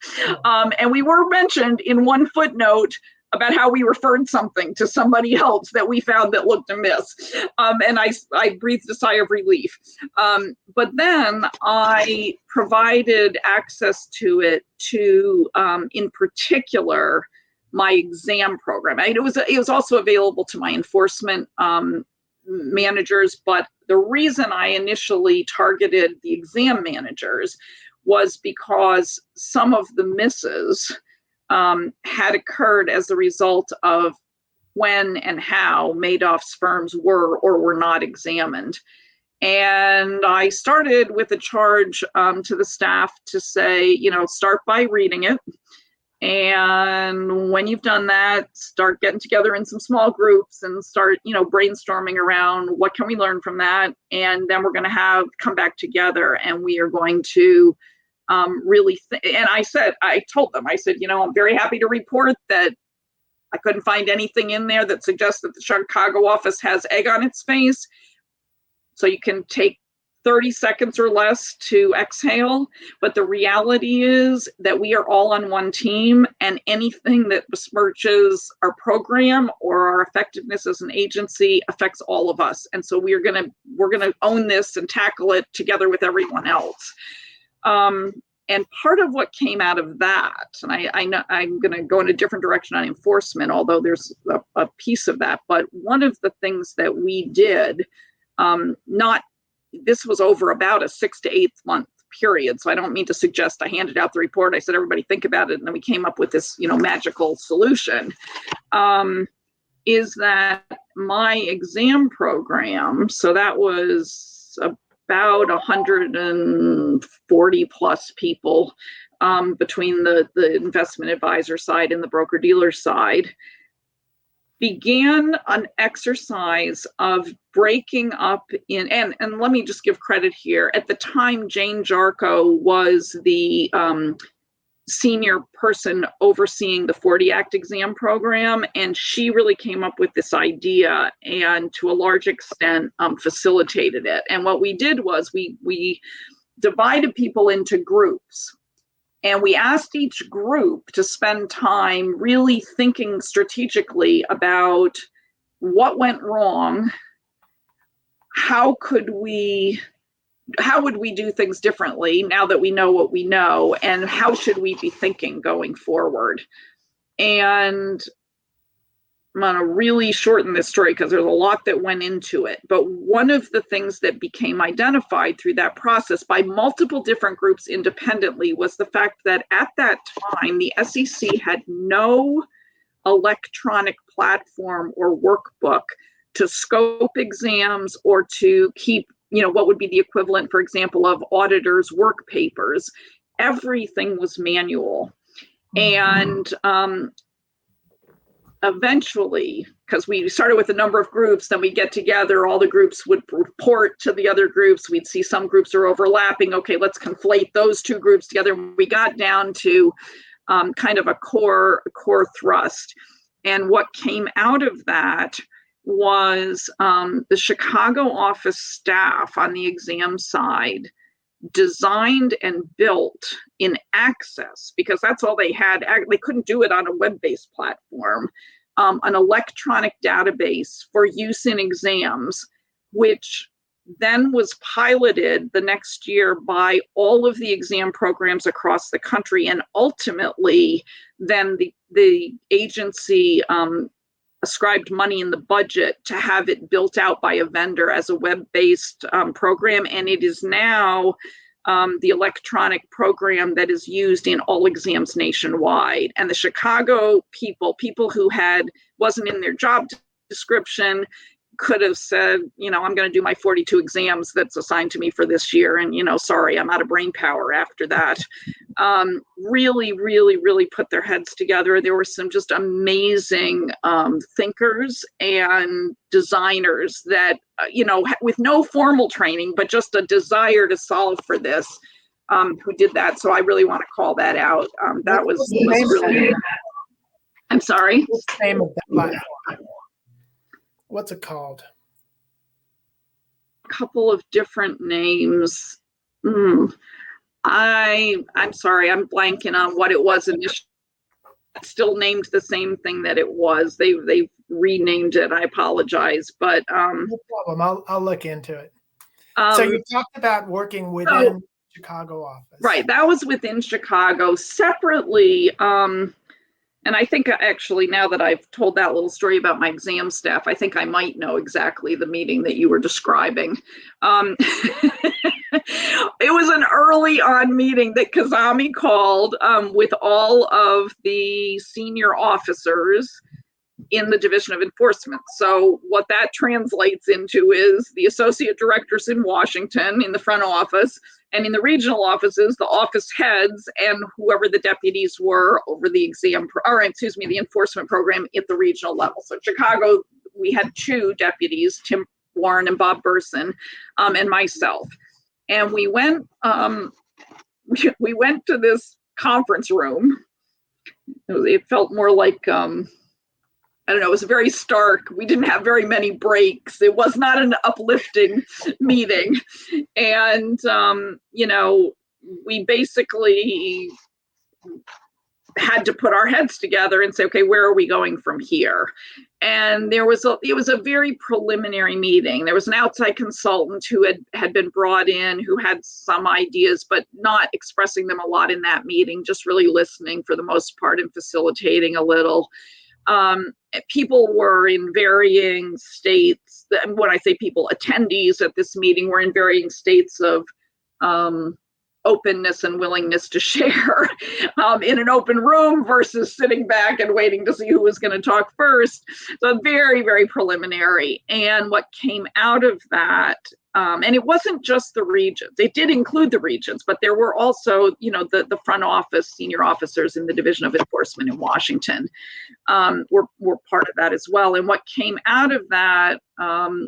Speaker 2: And we were mentioned in one footnote about how we referred something to somebody else that we found that looked amiss. And I breathed a sigh of relief. But then I provided access to it to, in particular, my exam program. It was also available to my enforcement managers, but the reason I initially targeted the exam managers was because some of the misses had occurred as a result of when and how Madoff's firms were or were not examined. And I started with a charge to the staff to say, start by reading it. And when you've done that, start getting together in some small groups and start, brainstorming around what can we learn from that. And then we're going to come back together and we are going to really, and I told them, I'm very happy to report that I couldn't find anything in there that suggests that the Chicago office has egg on its face. So you can take 30 seconds or less to exhale. But the reality is that we are all on one team, and anything that besmirches our program or our effectiveness as an agency affects all of us. And so we're gonna own this and tackle it together with everyone else. And part of what came out of that, and I know I'm going to go in a different direction on enforcement, although there's a piece of that, but one of the things that we did, this was over about a 6 to 8 month period, so I don't mean to suggest I handed out the report. I said, everybody think about it, and then we came up with this, magical solution, is that my exam program, so that was about 140 plus people between the investment advisor side and the broker dealer side, began an exercise of breaking up and let me just give credit here. At the time, Jane Jarko was the senior person overseeing the 40 Act exam program, and she really came up with this idea and to a large extent facilitated it. And what we did was we divided people into groups, and we asked each group to spend time really thinking strategically about what went wrong, how would we do things differently now that we know what we know, and how should we be thinking going forward? And I'm going to really shorten this story because there's a lot that went into it. But one of the things that became identified through that process by multiple different groups independently was the fact that at that time, the SEC had no electronic platform or workbook to scope exams or to keep what would be the equivalent, for example, of auditors' work papers. Everything was manual. And eventually, because we started with a number of groups, then we get together, all the groups would report to the other groups. We'd see some groups are overlapping. Okay, let's conflate those two groups together. We got down to kind of a core thrust. And what came out of that was the Chicago office staff on the exam side designed and built in Access, because that's all they had. They couldn't do it on a web-based platform, an electronic database for use in exams, which then was piloted the next year by all of the exam programs across the country. And ultimately, then the agency ascribed money in the budget to have it built out by a vendor as a web-based program. And it is now the electronic program that is used in all exams nationwide. And the Chicago people who wasn't in their job description, could have said, I'm going to do my 42 exams that's assigned to me for this year. And, sorry, I'm out of brain power after that. Really, really, really put their heads together. There were some just amazing thinkers and designers that, with no formal training, but just a desire to solve for this, who did that. So I really want to call that out. That was really, I'm sorry.
Speaker 1: What's the name of that platform? What's it called?
Speaker 2: A couple of different names. I'm sorry, I'm blanking on what it was initially. It's still named the same thing that it was. They renamed it. I apologize, but
Speaker 1: no problem. I'll look into it. So you talked about working within Chicago office.
Speaker 2: Right, that was within Chicago. Separately, and I think actually now that I've told that little story about my exam staff, I think I might know exactly the meeting that you were describing. It was an early on meeting that Kazami called with all of the senior officers in the Division of Enforcement. So what that translates into is the associate directors in Washington in the front office, and in the regional offices, the office heads and whoever the deputies were over the the enforcement program at the regional level. So Chicago, we had two deputies, Tim Warren and Bob Burson, and myself. And we went to this conference room. It felt more like, I don't know, it was very stark. We didn't have very many breaks. It was not an uplifting meeting. And, we basically had to put our heads together and say, okay, where are we going from here? And it was a very preliminary meeting. There was an outside consultant who had been brought in, who had some ideas, but not expressing them a lot in that meeting, just really listening for the most part and facilitating a little. People were in varying states. And when I say people, attendees at this meeting were in varying states of openness and willingness to share in an open room versus sitting back and waiting to see who was going to talk first. So very, very preliminary. And what came out of that, and it wasn't just the regions. It did include the regions, but there were also, the front office, senior officers in the Division of Enforcement in Washington were part of that as well. And what came out of that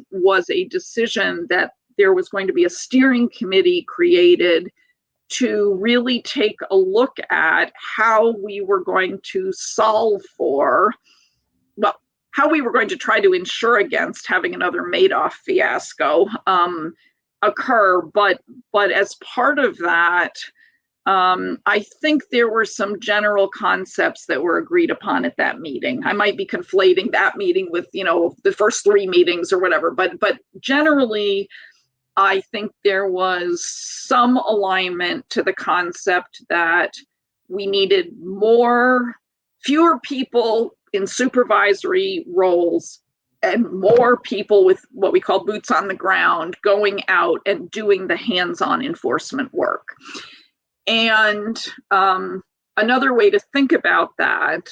Speaker 2: was a decision that there was going to be a steering committee created to really take a look at how we were going to how we were going to try to ensure against having another Madoff fiasco occur. But as part of that, I think there were some general concepts that were agreed upon at that meeting. I might be conflating that meeting with, the first three meetings or whatever, but generally, I think there was some alignment to the concept that we needed fewer people in supervisory roles and more people with what we call boots on the ground going out and doing the hands-on enforcement work. And another way to think about that,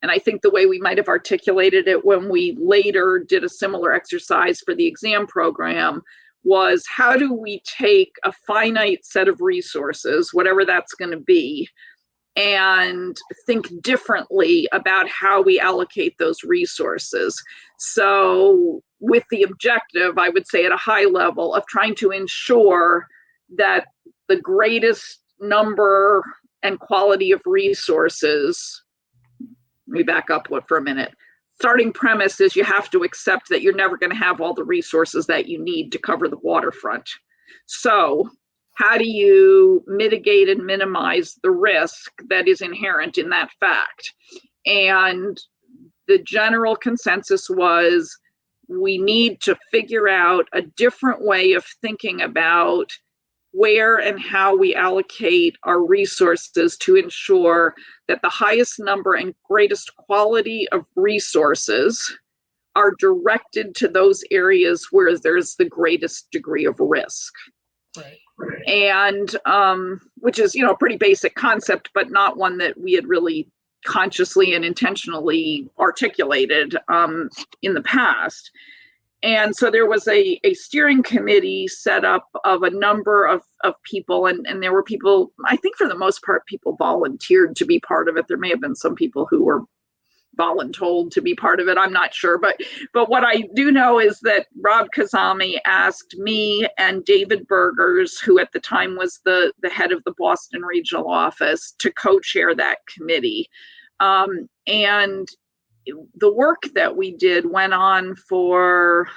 Speaker 2: and I think the way we might have articulated it when we later did a similar exercise for the exam program, was how do we take a finite set of resources, whatever that's going to be, and think differently about how we allocate those resources. So with the objective, I would say at a high level, of trying to ensure that the greatest number and quality of resources. Let me back up for a minute. Starting premise is you have to accept that you're never going to have all the resources that you need to cover the waterfront. So how do you mitigate and minimize the risk that is inherent in that fact? And the general consensus was we need to figure out a different way of thinking about where and how we allocate our resources to ensure that the highest number and greatest quality of resources are directed to those areas where there's the greatest degree of risk.
Speaker 1: Right.
Speaker 2: And which is, a pretty basic concept, but not one that we had really consciously and intentionally articulated in the past. And so there was a steering committee set up of a number of people, and there were people, I think for the most part, people volunteered to be part of it. There may have been some people who were voluntold to be part of it. I'm not sure. But what I do know is that Rob Kazami asked me and David Burgers, who at the time was the head of the Boston regional office, to co-chair that committee. And the work that we did went on for,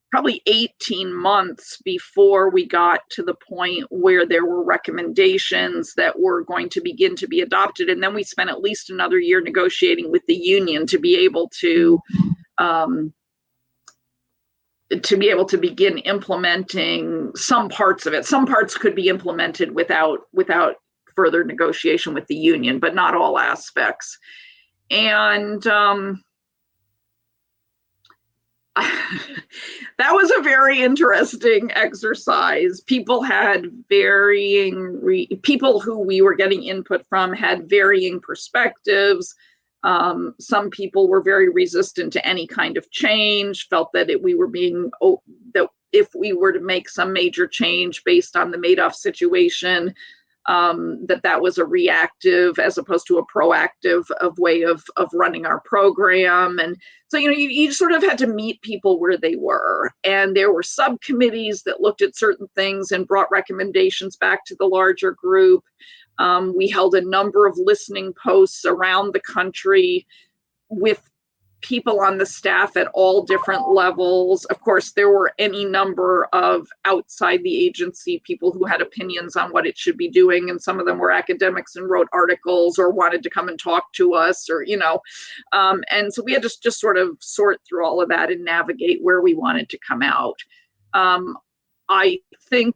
Speaker 2: probably 18 months before we got to the point where there were recommendations that were going to begin to be adopted. And then we spent at least another year negotiating with the union to be able to begin implementing some parts of it. Some parts could be implemented without further negotiation with the union, but not all aspects. And that was a very interesting exercise. People had people who we were getting input from had varying perspectives. Some people were very resistant to any kind of change, felt that that if we were to make some major change based on the Madoff situation, that was a reactive as opposed to a proactive way of running our program. And so, you sort of had to meet people where they were. And there were subcommittees that looked at certain things and brought recommendations back to the larger group. We held a number of listening posts around the country with people on the staff at all different levels. Of course, there were any number of outside the agency people who had opinions on what it should be doing, and some of them were academics and wrote articles or wanted to come and talk to us, or and so we had to just sort of sort through all of that and navigate where we wanted to come out. I think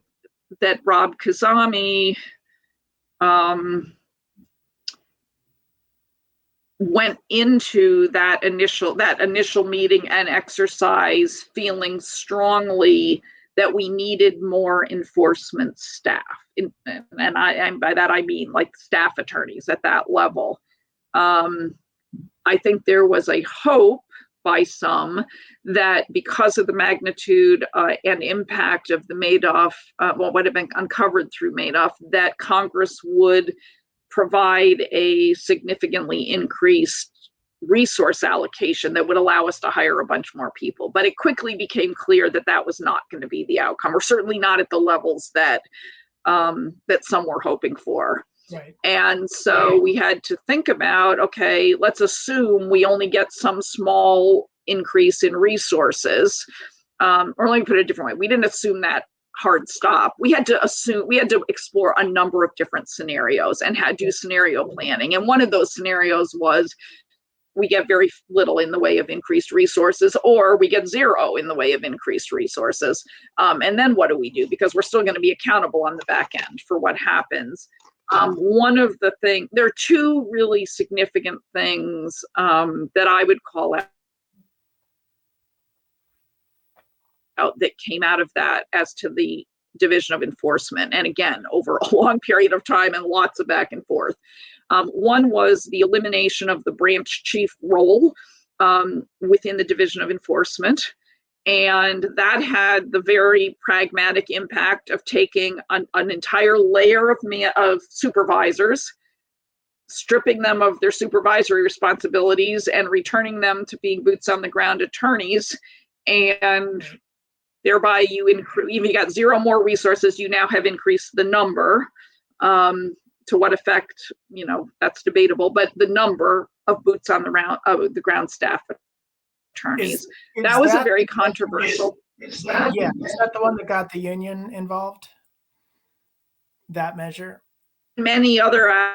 Speaker 2: that Rob Kazami went into that initial meeting and exercise feeling strongly that we needed more enforcement staff. And by that I mean like staff attorneys at that level. I think there was a hope by some that because of the magnitude and impact of the Madoff, what had been uncovered through Madoff, that Congress would provide a significantly increased resource allocation that would allow us to hire a bunch more people. But it quickly became clear that that was not going to be the outcome, or certainly not at the levels that some were hoping for.
Speaker 1: Right.
Speaker 2: And so we had to think about, okay, let's assume we only get some small increase in resources. Or let me put it a different way. We didn't assume that hard stop. We had to explore a number of different scenarios and had to do scenario planning. And one of those scenarios was we get very little in the way of increased resources, or we get zero in the way of increased resources. And then what do we do? Because we're still going to be accountable on the back end for what happens. One of the things, there are two really significant things that I would call out that came out of that as to the Division of Enforcement. And again, over a long period of time and lots of back and forth. One was the elimination of the branch chief role within the Division of Enforcement. And that had the very pragmatic impact of taking an entire layer of supervisors, stripping them of their supervisory responsibilities and returning them to being boots on the ground attorneys. And thereby even you got zero more resources, you now have increased the number to to what effect, that's debatable, but the number of boots on the ground staff attorneys. That was a very controversial.
Speaker 1: Yeah, is that the one that got the union involved? That measure?
Speaker 2: Many other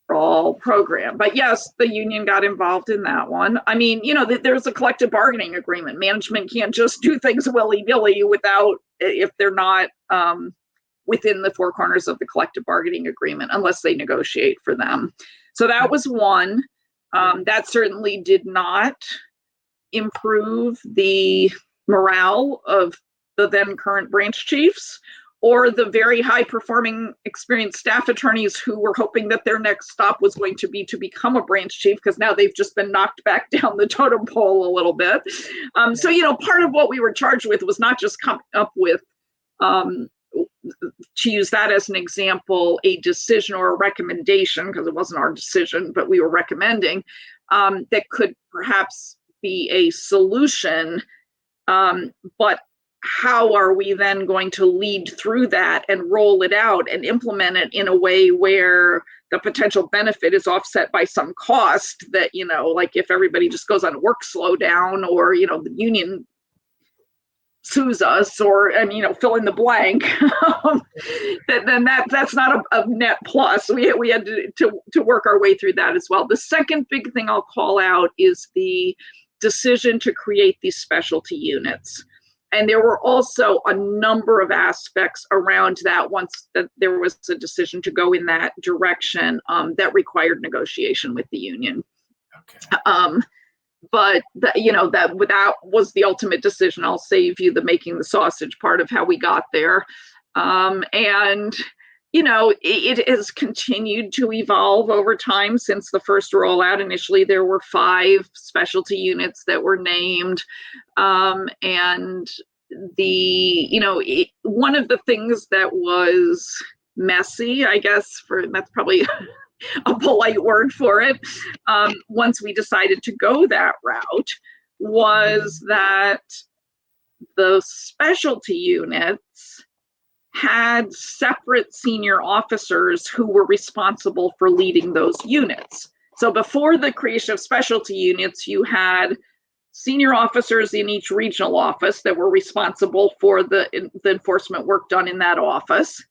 Speaker 2: program, but yes, the union got involved in that one. I mean, there's a collective bargaining agreement. Management can't just do things willy-nilly if they're not within the four corners of the collective bargaining agreement, unless they negotiate for them. So that was one. That certainly did not improve the morale of the then current branch chiefs, or the very high performing experienced staff attorneys who were hoping that their next stop was going to be to become a branch chief, because now they've just been knocked back down the totem pole a little bit. So, part of what we were charged with was not just coming up with, to use that as an example, a decision or a recommendation, because it wasn't our decision, but we were recommending, that could perhaps be a solution, but how are we then going to lead through that and roll it out and implement it in a way where the potential benefit is offset by some cost that, like if everybody just goes on a work slowdown, or, the union sues us, or, fill in the blank, then that's not a net plus. We had to work our way through that as well. The second big thing I'll call out is the decision to create these specialty units. And there were also a number of aspects around that once that there was a decision to go in that direction, that required negotiation with the union. Okay. But that was the ultimate decision. I'll save you the making the sausage part of how we got there. And it has continued to evolve over time since the first rollout. Initially, there were 5 specialty units that were named. And one of the things that was messy, I guess, that's probably a polite word for it, once we decided to go that route, was that the specialty units had separate senior officers who were responsible for leading those units. So before the creation of specialty units, you had senior officers in each regional office that were responsible for the enforcement work done in that office,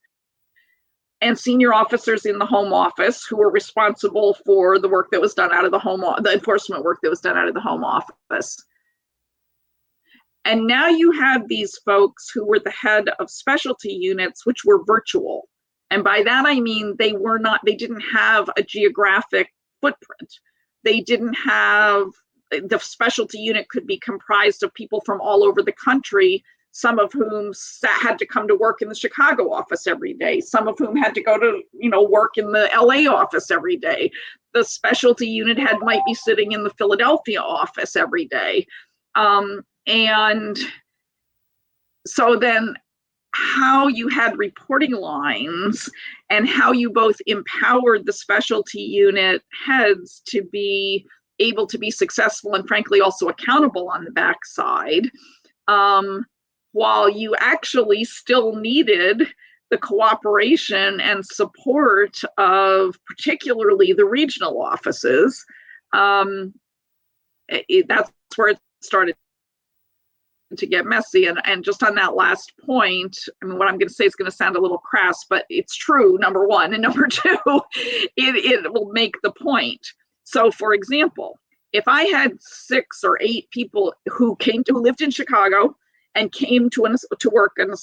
Speaker 2: and senior officers in the home office who were responsible for the work that was done out of the enforcement work that was done out of the home office. And now you have these folks who were the head of specialty units, which were virtual. And by that, I mean, they didn't have a geographic footprint. They didn't have, the specialty unit could be comprised of people from all over the country, some of whom had to come to work in the Chicago office every day, some of whom had to go to, work in the LA office every day. The specialty unit head might be sitting in the Philadelphia office every day. And so then how you had reporting lines and how you both empowered the specialty unit heads to be able to be successful and frankly also accountable on the backside, while you actually still needed the cooperation and support of particularly the regional offices. That's where it started to get messy. And just on that last point, I mean, what I'm going to say is going to sound a little crass, but it's true, number one. And number two, it will make the point. So for example, if I had 6 or 8 people who lived in Chicago and came to work in an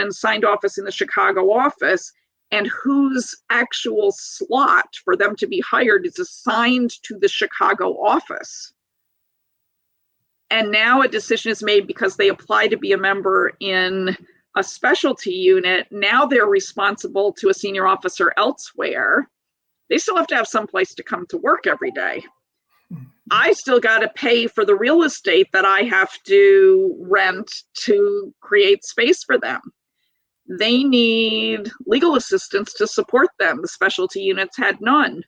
Speaker 2: assigned office in the Chicago office, and whose actual slot for them to be hired is assigned to the Chicago office, and now a decision is made because they apply to be a member in a specialty unit, now they're responsible to a senior officer elsewhere, they still have to have some place to come to work every day. I still got to pay for the real estate that I have to rent to create space for them. They need legal assistance to support them. The specialty units had none.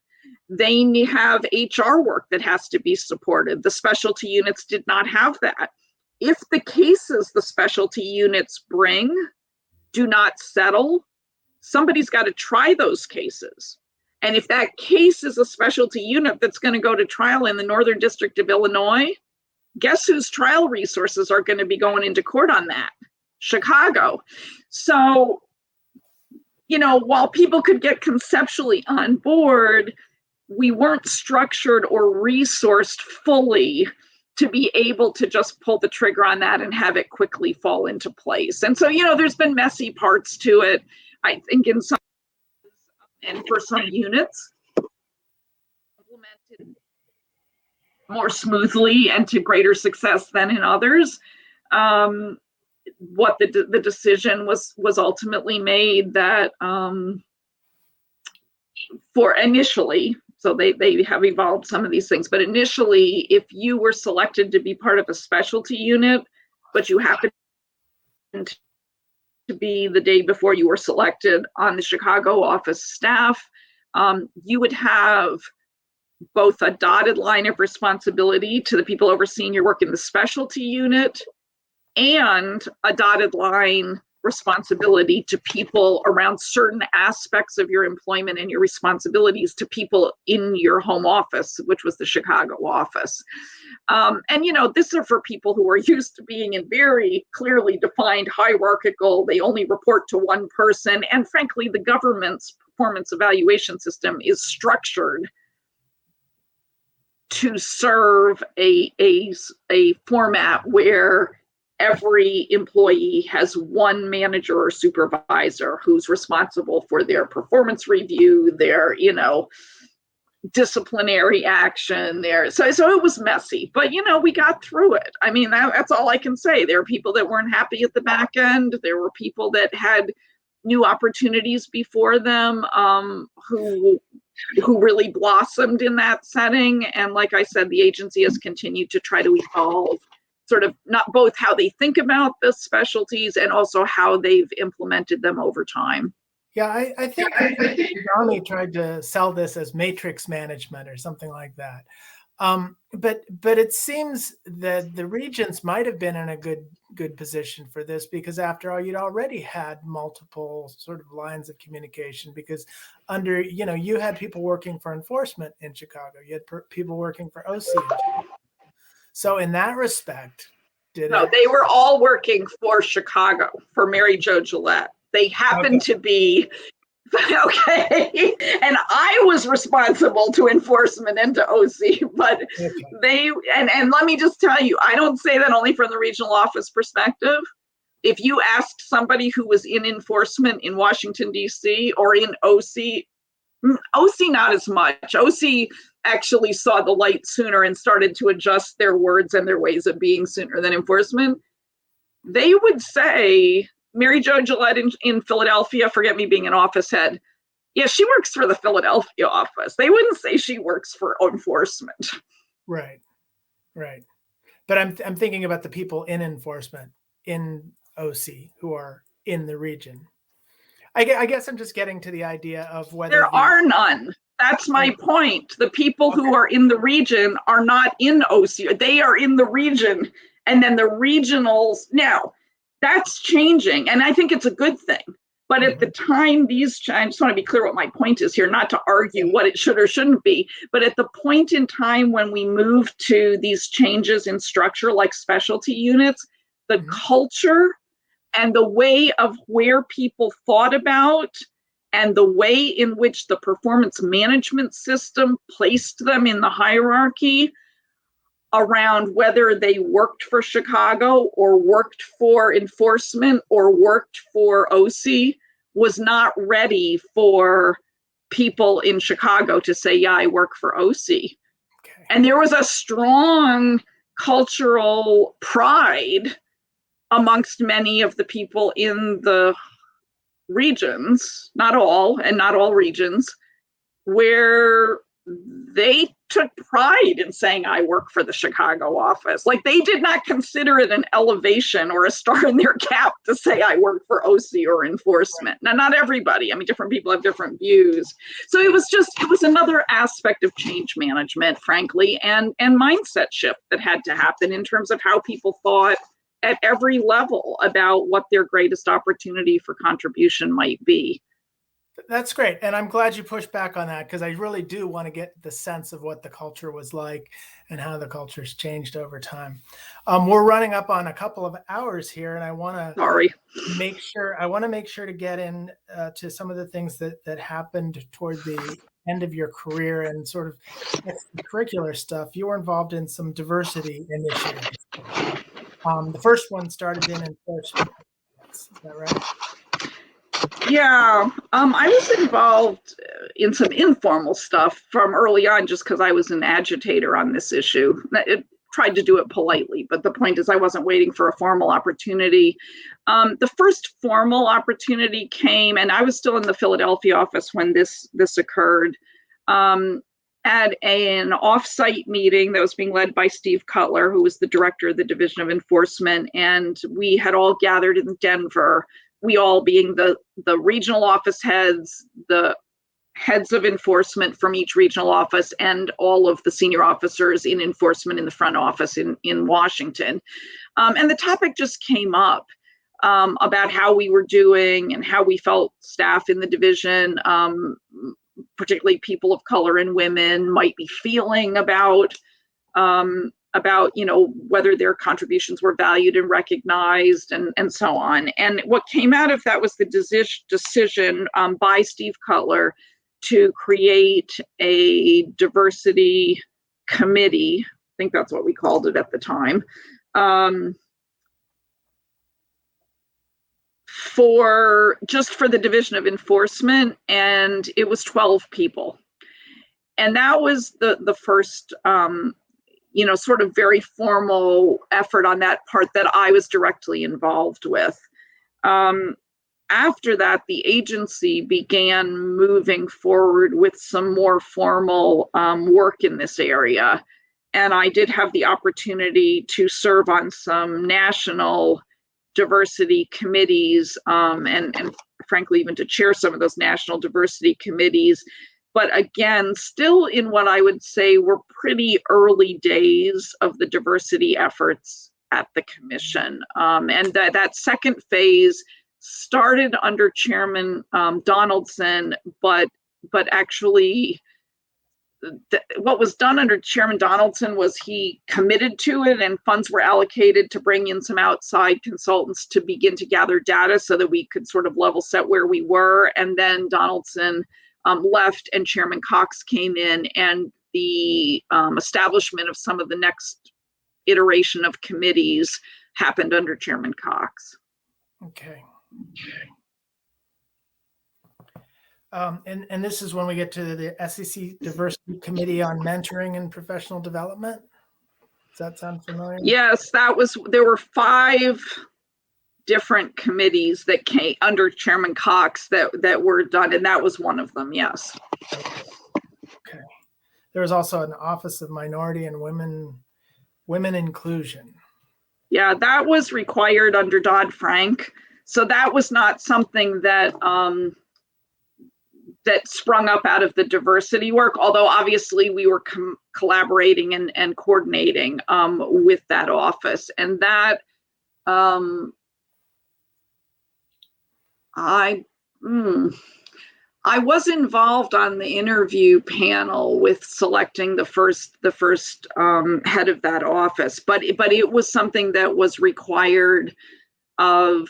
Speaker 2: They have HR work that has to be supported. The specialty units did not have that. If the cases the specialty units bring do not settle, somebody's got to try those cases. And if that case is a specialty unit that's going to go to trial in the Northern District of Illinois, guess whose trial resources are going to be going into court on that? Chicago. So, while people could get conceptually on board, we weren't structured or resourced fully to be able to just pull the trigger on that and have it quickly fall into place. And so, there's been messy parts to it, I think, in some, and for some units, implemented more smoothly and to greater success than in others. What the decision was ultimately made that for initially, so they have evolved some of these things, but initially, if you were selected to be part of a specialty unit, but you happened to be the day before you were selected on the Chicago office staff, you would have both a dotted line of responsibility to the people overseeing your work in the specialty unit and a dotted line responsibility to people around certain aspects of your employment and your responsibilities to people in your home office, which was the Chicago office. And this are for people who are used to being in very clearly defined hierarchical, they only report to one person. And frankly, the government's performance evaluation system is structured to serve a format where every employee has one manager or supervisor who's responsible for their performance review, their, disciplinary action there. So it was messy, but we got through it. I mean, that's all I can say. There were people that weren't happy at the back end. There were people that had new opportunities before them, who really blossomed in that setting. And like I said, the agency has continued to try to evolve sort of not both how they think about the specialties and also how they've implemented them over time.
Speaker 1: Yeah, I think Johnny tried to sell this as matrix management or something like that. But it seems that the regions might have been in a good position for this, because after all, you'd already had multiple sort of lines of communication, because under, you had people working for enforcement in Chicago, you had people working for OC. So in that respect,
Speaker 2: they were all working for Chicago, for Mary Jo Gillette. They happened to be, okay, and I was responsible to enforcement and to OC, but and let me just tell you, I don't say that only from the regional office perspective. If you asked somebody who was in enforcement in Washington, D.C. or in OC not as much. OC actually saw the light sooner and started to adjust their words and their ways of being sooner than enforcement. They would say, Mary Jo Gillette in Philadelphia, forget me being an office head. Yeah, she works for the Philadelphia office. They wouldn't say she works for enforcement.
Speaker 1: Right. But I'm thinking about the people in enforcement in OC who are in the region. I guess I'm just getting to the idea of whether
Speaker 2: there are none. That's my point. The people who are in the region are not in OC. They are in the region, and then the regionals. Now, that's changing, and I think it's a good thing. But at the time, I just want to be clear what my point is here, not to argue what it should or shouldn't be, but at the point in time when we moved to these changes in structure, like specialty units, the culture and the way of where people thought about and the way in which the performance management system placed them in the hierarchy around whether they worked for Chicago or worked for enforcement or worked for OC was not ready for people in Chicago to say, yeah, I work for OC. Okay. And there was a strong cultural pride amongst many of the people in the regions, not all, and not all regions, where they took pride in saying, I work for the Chicago office. Like, they did not consider it an elevation or a star in their cap to say, I work for OC or enforcement. Now, not everybody. I mean, different people have different views. So it was another aspect of change management, frankly, and mindset shift that had to happen in terms of how people thought at every level about what their greatest opportunity for contribution might be.
Speaker 1: That's great. And I'm glad you pushed back on that, because I really do want to get the sense of what the culture was like and how the culture's changed over time. We're running up on a couple of hours here, and I want to make sure to get in to some of the things that happened toward the end of your career and sort of extracurricular stuff. You were involved in some diversity initiatives. The first one started in enforcement. Is that right?
Speaker 2: Yeah, I was involved in some informal stuff from early on just because I was an agitator on this issue. It tried to do it politely, but the point is I wasn't waiting for a formal opportunity. The first formal opportunity came, and I was still in the Philadelphia office when this occurred, at an off-site meeting that was being led by Steve Cutler, who was the director of the Division of Enforcement, and we had all gathered in Denver. We all being the regional office heads, the heads of enforcement from each regional office, and all of the senior officers in enforcement in the front office in Washington. And the topic just came up about how we were doing and how we felt staff in the division, particularly people of color and women, might be feeling about whether their contributions were valued and recognized, and so on. And what came out of that was the decision by Steve Cutler to create a diversity committee. I think that's what we called it at the time. For the Division of Enforcement, and it was 12 people. And that was the first sort of very formal effort on that part that I was directly involved with. After that, the agency began moving forward with some more formal work in this area. And I did have the opportunity to serve on some national diversity committees, and frankly, even to chair some of those national diversity committees. But again, still in what I would say were pretty early days of the diversity efforts at the commission. And that second phase started under Chairman Donaldson, but actually what was done under Chairman Donaldson was he committed to it, and funds were allocated to bring in some outside consultants to begin to gather data so that we could sort of level set where we were. And then Donaldson left, and Chairman Cox came in, and the establishment of some of the next iteration of committees happened under Chairman Cox.
Speaker 1: Okay. And this is when we get to the SEC Diversity Committee on Mentoring and Professional Development. Does that sound familiar?
Speaker 2: Yes, there were 5 different committees that came under Chairman Cox that were done, and that was one of them. Yes.
Speaker 1: Okay. There was also an Office of Minority and Women Inclusion.
Speaker 2: Yeah, that was required under Dodd-Frank. So that was not something that that sprung up out of the diversity work, although obviously we were collaborating and coordinating with that office. And that I was involved on the interview panel with selecting the first head of that office, but it was something that was required of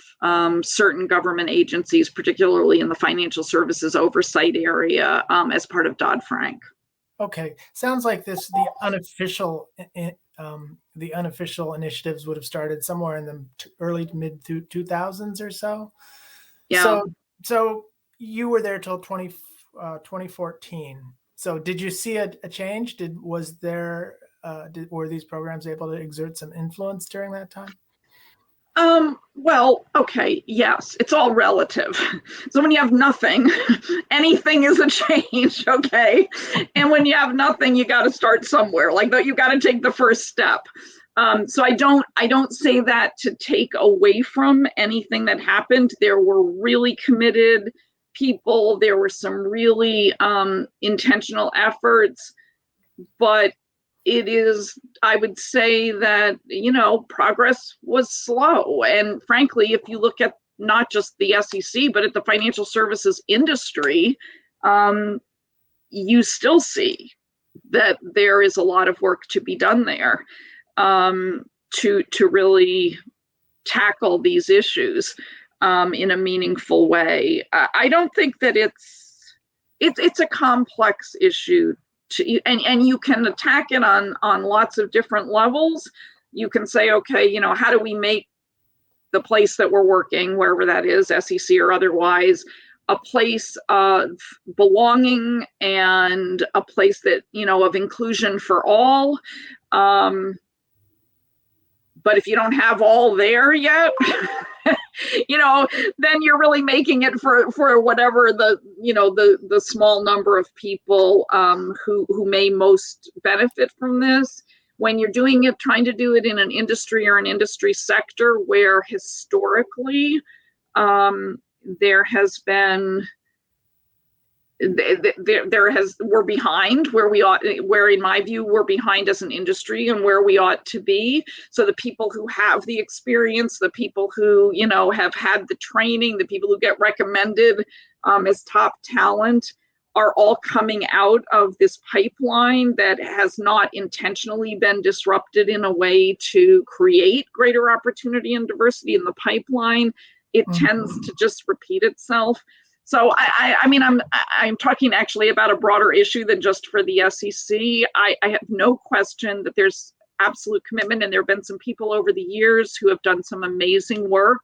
Speaker 2: certain government agencies, particularly in the financial services oversight area, as part of Dodd-Frank.
Speaker 1: Okay, sounds like the unofficial initiatives would have started somewhere in the early to mid 2000s or so.
Speaker 2: Yeah.
Speaker 1: So you were there till 2014. So did you see a change? Were these programs able to exert some influence during that time?
Speaker 2: Well, okay, yes, it's all relative. So when you have nothing, anything is a change, okay? And when you have nothing, you got to start somewhere. Like, you got to take the first step. So I don't say that to take away from anything that happened. There were really committed people. There were some really intentional efforts, but I would say that, progress was slow. And frankly, if you look at not just the SEC, but at the financial services industry, you still see that there is a lot of work to be done there to really tackle these issues in a meaningful way. I don't think that it's a complex issue, and you can attack it on lots of different levels. You can say, okay, how do we make the place that we're working, wherever that is, SEC or otherwise, a place of belonging and a place that, of inclusion for all. But if you don't have all there yet, then you're really making it for whatever the small number of people who may most benefit from this. When you're doing it, trying to do it in an industry or an industry sector where historically there has been we're behind where in my view we're behind as an industry and where we ought to be. So the people who have the experience, the people who have had the training, the people who get recommended as top talent are all coming out of this pipeline that has not intentionally been disrupted in a way to create greater opportunity and diversity in the pipeline. It tends to just repeat itself. So I'm talking actually about a broader issue than just for the SEC. I have no question that there's absolute commitment, and there have been some people over the years who have done some amazing work.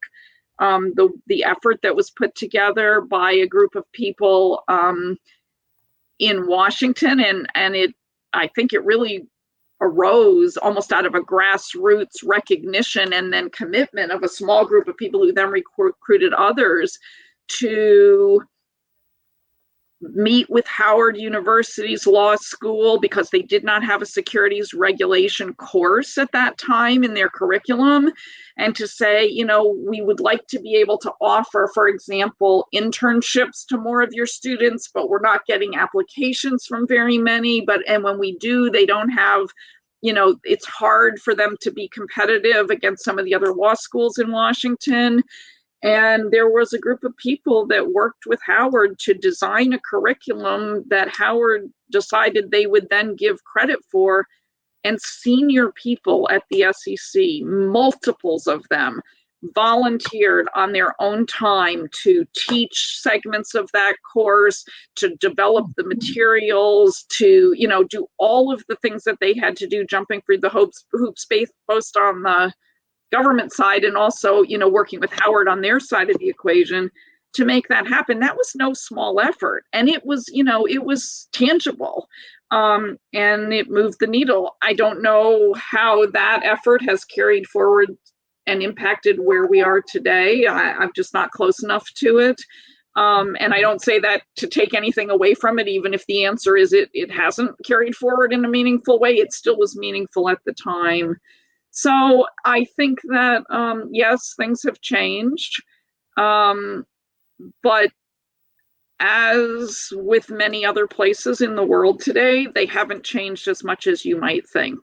Speaker 2: The effort that was put together by a group of people in Washington, and I think it really arose almost out of a grassroots recognition and then commitment of a small group of people who then recruited others to meet with Howard University's law school, because they did not have a securities regulation course at that time in their curriculum, and to say, we would like to be able to offer, for example, internships to more of your students, but we're not getting applications from very many. And when we do, they don't have, it's hard for them to be competitive against some of the other law schools in Washington. And there was a group of people that worked with Howard to design a curriculum that Howard decided they would then give credit for. And senior people at the SEC, multiples of them, volunteered on their own time to teach segments of that course, to develop the materials, to do all of the things that they had to do, jumping through the hoops both on the government side and also working with Howard on their side of the equation to make that happen. That was no small effort, and it was tangible, and it moved the needle. I don't know how that effort has carried forward and impacted where we are today. I'm just not close enough to it, and I don't say that to take anything away from it. Even if the answer is it hasn't carried forward in a meaningful way, it still was meaningful at the time. So I think that, yes, things have changed, but as with many other places in the world today, they haven't changed as much as you might think.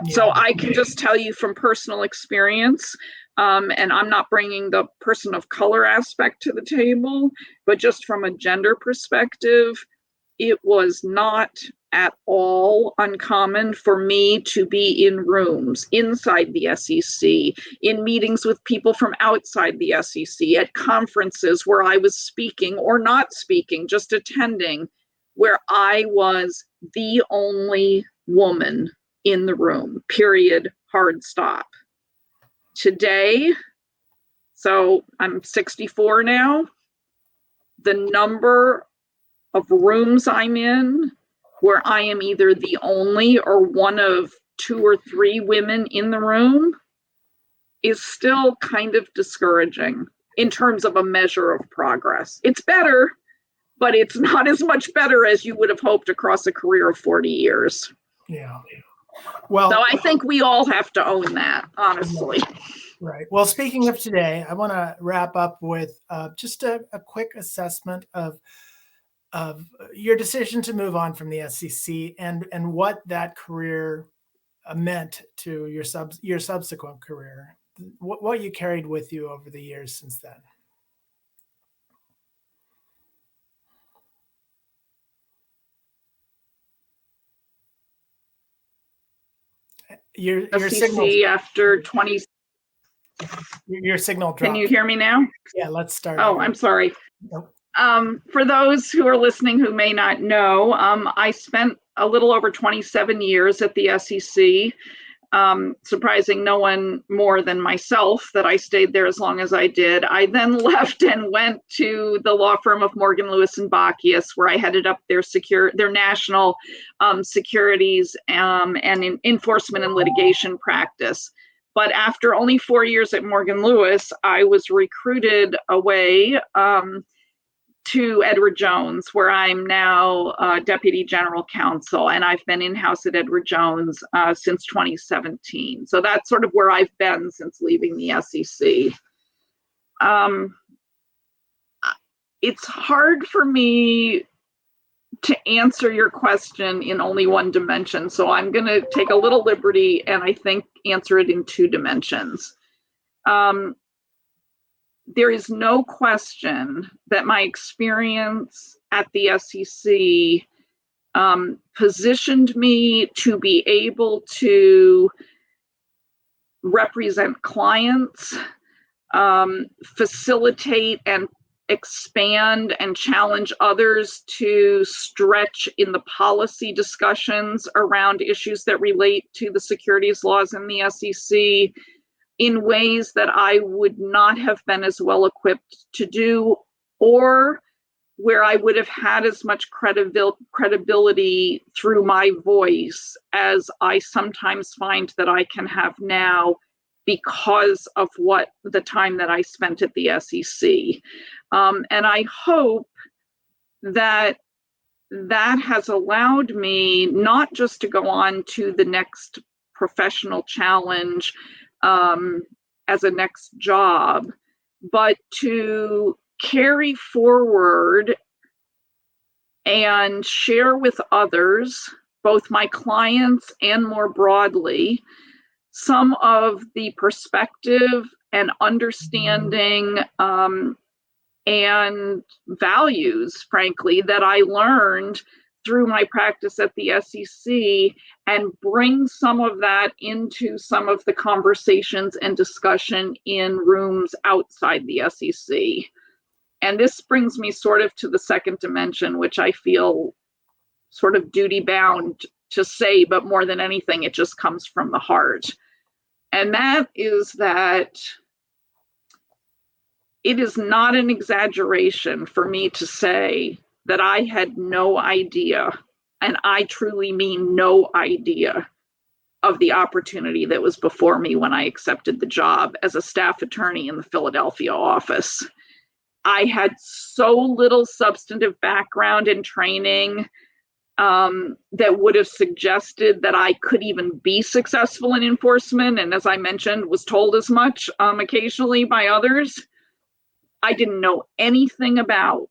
Speaker 2: Yeah. So I can just tell you from personal experience, and I'm not bringing the person of color aspect to the table, but just from a gender perspective, it was not at all uncommon for me to be in rooms inside the SEC, in meetings with people from outside the SEC, at conferences where I was speaking or not speaking, just attending, where I was the only woman in the room, period, hard stop. Today, so I'm 64 now, the number of rooms I'm in where I am either the only or one of 2 or 3 women in the room is still kind of discouraging in terms of a measure of progress. It's better, but it's not as much better as you would have hoped across a career of 40 years.
Speaker 1: Yeah. Well,
Speaker 2: so I think we all have to own that, honestly.
Speaker 1: Right. Well, speaking of today, I want to wrap up with just a quick assessment of your decision to move on from the SEC and what that career meant to your subsequent career, what you carried with you over the years since then. Your
Speaker 2: SEC
Speaker 1: signal.
Speaker 2: after 20.
Speaker 1: Your signal dropped.
Speaker 2: Can you hear me now?
Speaker 1: Yeah, let's start.
Speaker 2: Oh, I'm sorry.
Speaker 1: Nope.
Speaker 2: For those who are listening who may not know, I spent a little over 27 years at the SEC, surprising no one more than myself that I stayed there as long as I did. I then left and went to the law firm of Morgan, Lewis and Bockius, where I headed up their national securities and enforcement and litigation practice. But after only 4 years at Morgan Lewis, I was recruited away to Edward Jones, where I'm now Deputy General Counsel, and I've been in-house at Edward Jones since 2017. So that's sort of where I've been since leaving the SEC. It's hard for me to answer your question in only one dimension, so I'm going to take a little liberty and I think answer it in two dimensions. There is no question that my experience at the SEC positioned me to be able to represent clients, facilitate and expand and challenge others to stretch in the policy discussions around issues that relate to the securities laws in the SEC in ways that I would not have been as well equipped to do, or where I would have had as much credibility through my voice as I sometimes find that I can have now because of what the time that I spent at the SEC. And I hope that that has allowed me not just to go on to the next professional challenge as a next job, but to carry forward and share with others, both my clients and more broadly, some of the perspective and understanding and values, frankly, that I learned through my practice at the SEC, and bring some of that into some of the conversations and discussion in rooms outside the SEC. And this brings me sort of to the second dimension, which I feel sort of duty bound to say, but more than anything, it just comes from the heart. And that is that it is not an exaggeration for me to say that I had no idea, and I truly mean no idea, of the opportunity that was before me when I accepted the job as a staff attorney in the Philadelphia office. I had so little substantive background and training that would have suggested that I could even be successful in enforcement, and as I mentioned, was told as much occasionally by others. I didn't know anything about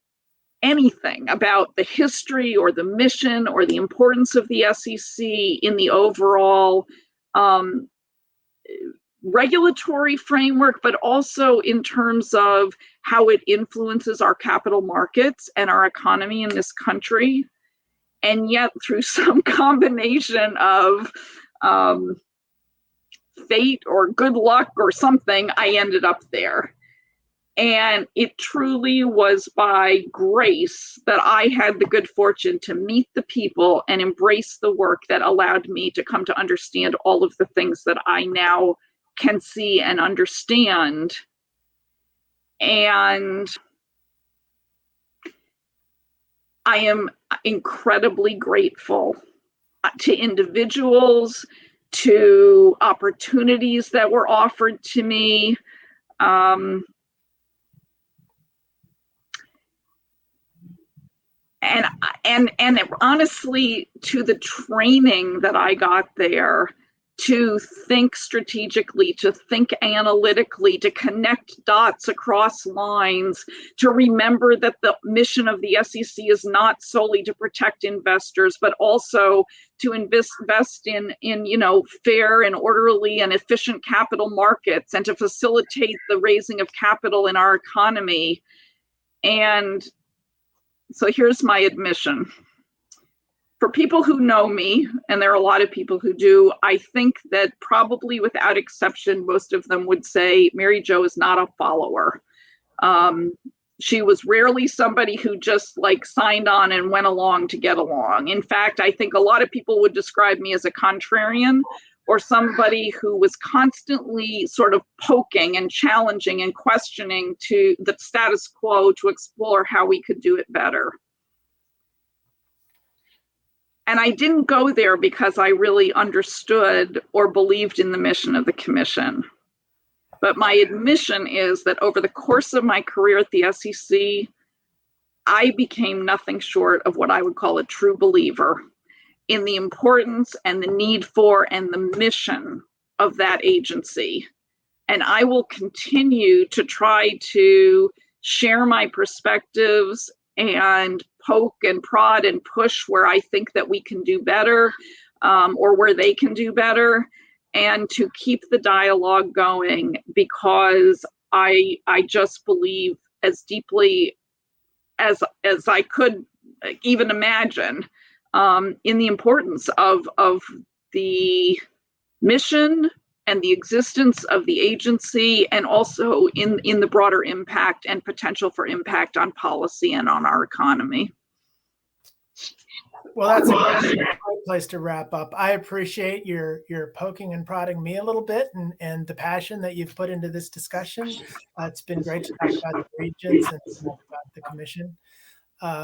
Speaker 2: the history or the mission or the importance of the SEC in the overall regulatory framework, but also in terms of how it influences our capital markets and our economy in this country. And yet, through some combination of fate or good luck or something, I ended up there. And it truly was by grace that I had the good fortune to meet the people and embrace the work that allowed me to come to understand all of the things that I now can see and understand. And I am incredibly grateful to individuals, to opportunities that were offered to me. And honestly, to the training that I got there, to think strategically, to think analytically, to connect dots across lines, to remember that the mission of the SEC is not solely to protect investors, but also to invest in fair and orderly and efficient capital markets, and to facilitate the raising of capital in our economy. And so here's my admission. for people who know me, and there are a lot of people who do, I think that probably without exception, most of them would say Mary Jo is not a follower. She was rarely somebody who just like signed on and went along to get along. In fact, I think a lot of people would describe me as a contrarian, or somebody who was constantly sort of poking and challenging and questioning to the status quo to explore how we could do it better. And I didn't go there because I really understood or believed in the mission of the commission. But my admission is that over the course of my career at the SEC, I became nothing short of what I would call a true believer in the importance and the need for and the mission of that agency. And I will continue to try to share my perspectives and poke and prod and push where I think that we can do better, or where they can do better, and to keep the dialogue going, because I just believe as deeply as I could even imagine in the importance of the mission and the existence of the agency, and also in the broader impact and potential for impact on policy and on our economy.
Speaker 1: Well, that's a great place to wrap up. I appreciate your poking and prodding me a little bit, and the passion that you've put into this discussion. It's been great to talk about the regions and talk about the commission.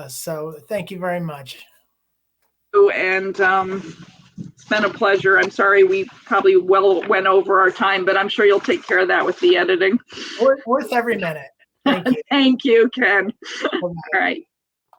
Speaker 1: So thank you very much.
Speaker 2: And it's been a pleasure. I'm sorry we probably went over our time, but I'm sure you'll take care of that with the editing.
Speaker 1: Worth every minute. Thank you.
Speaker 2: Thank you, Ken.
Speaker 1: Bye-bye.
Speaker 2: All right.